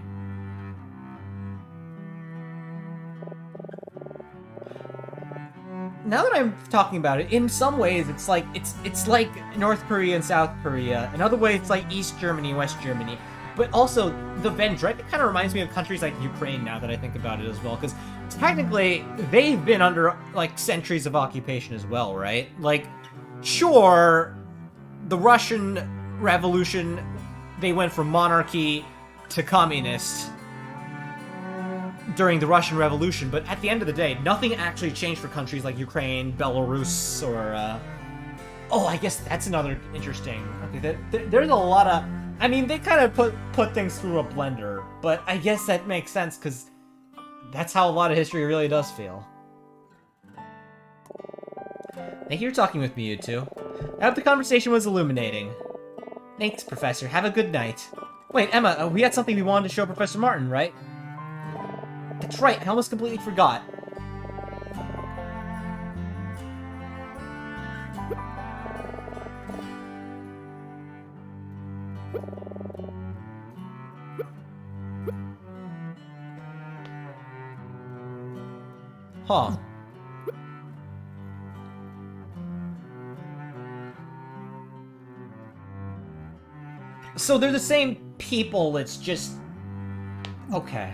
Now that I'm talking about it, in some ways it's like North Korea and South Korea. In other ways, it's like East Germany, West Germany. But also, the Vendrek, it kind of reminds me of countries like Ukraine now that I think about it as well. Because technically, they've been under, like, centuries of occupation as well, right? Like, sure, the Russian Revolution, they went from monarchy to communist during the Russian Revolution, but at the end of the day, nothing actually changed for countries like Ukraine, Belarus, or, oh, I guess that's another interesting... Okay, there's a lot of... I mean, they kind of put things through a blender, but I guess that makes sense, because that's how a lot of history really does feel. Thank you for talking with me, you two. I hope the conversation was illuminating. Thanks, Professor. Have a good night. Wait, Emma, we had something we wanted to show Professor Martin, right? That's right, I almost completely forgot. Huh. So they're the same people, it's just... Okay.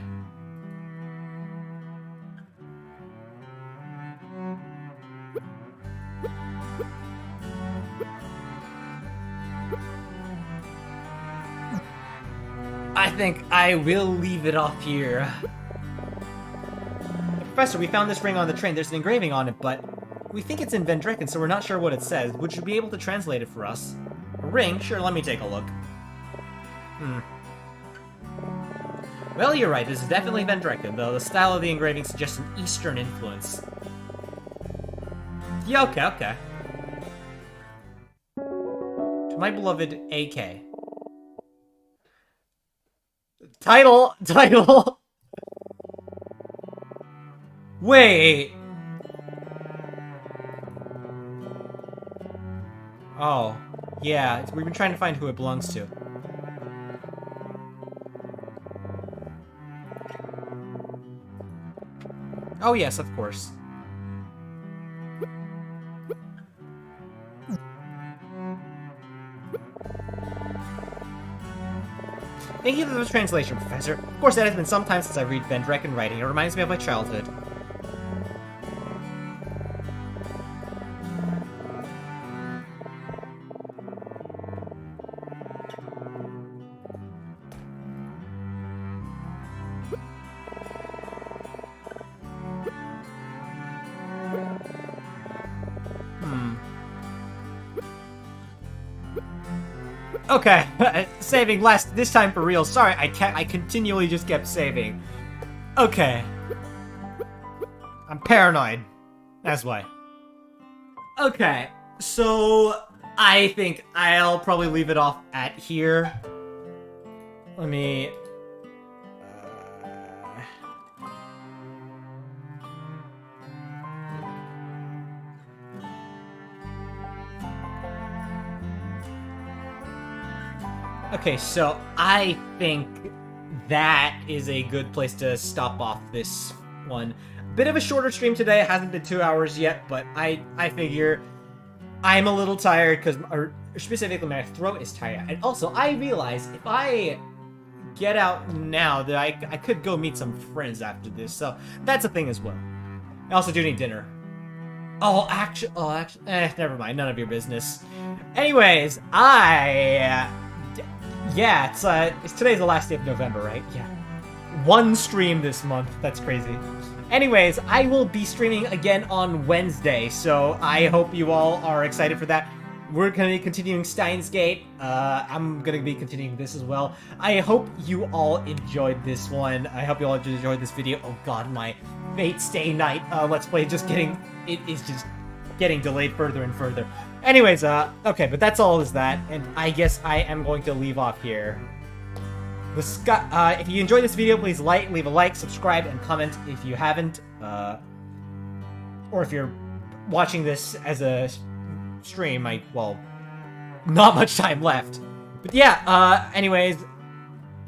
I think I will leave it off here. Professor, we found this ring on the train. There's an engraving on it, but we think it's in Vendrekken, so we're not sure what it says. Would you be able to translate it for us? A ring? Sure, let me take a look. Well, you're right. This is definitely Vendrekken, though the style of the engraving suggests an Eastern influence. Yeah, okay. To my beloved AK. Title! Wait! Oh. Yeah, we've been trying to find who it belongs to. Oh yes, of course. Thank you for the translation, Professor. Of course, that has been some time since I read Vendrekken writing. It reminds me of my childhood. Okay, saving less this time for real. Sorry, I continually just kept saving. Okay. I'm paranoid. That's why. Okay, so I think I'll probably leave it off at here. Let me... Okay, so I think that is a good place to stop off this one. Bit of a shorter stream today. It hasn't been 2 hours yet, but I figure I'm a little tired because, or specifically my throat is tired. And also, I realize if I get out now that I could go meet some friends after this, so that's a thing as well. I also do need dinner. Never mind. None of your business. Anyways, yeah, it's today's the last day of November, right? Yeah. One stream this month. That's crazy. Anyways, I will be streaming again on Wednesday, so I hope you all are excited for that. We're going to be continuing Steins Gate. I'm going to be continuing this as well. I hope you all enjoyed this one. I hope you all enjoyed this video. Oh god, my Fate Stay Night Let's Play it is just getting delayed further and further. Anyways, okay, but that's all is that, and I guess I am going to leave off here. If you enjoyed this video, please leave a like, subscribe, and comment if you haven't, or if you're watching this as a stream, well, not much time left. But yeah, anyways,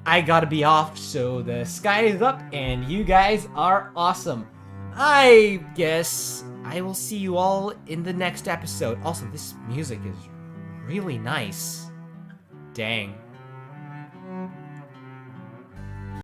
I gotta be off, so the sky is up, and you guys are awesome. I guess I will see you all in the next episode. Also, this music is really nice. Dang.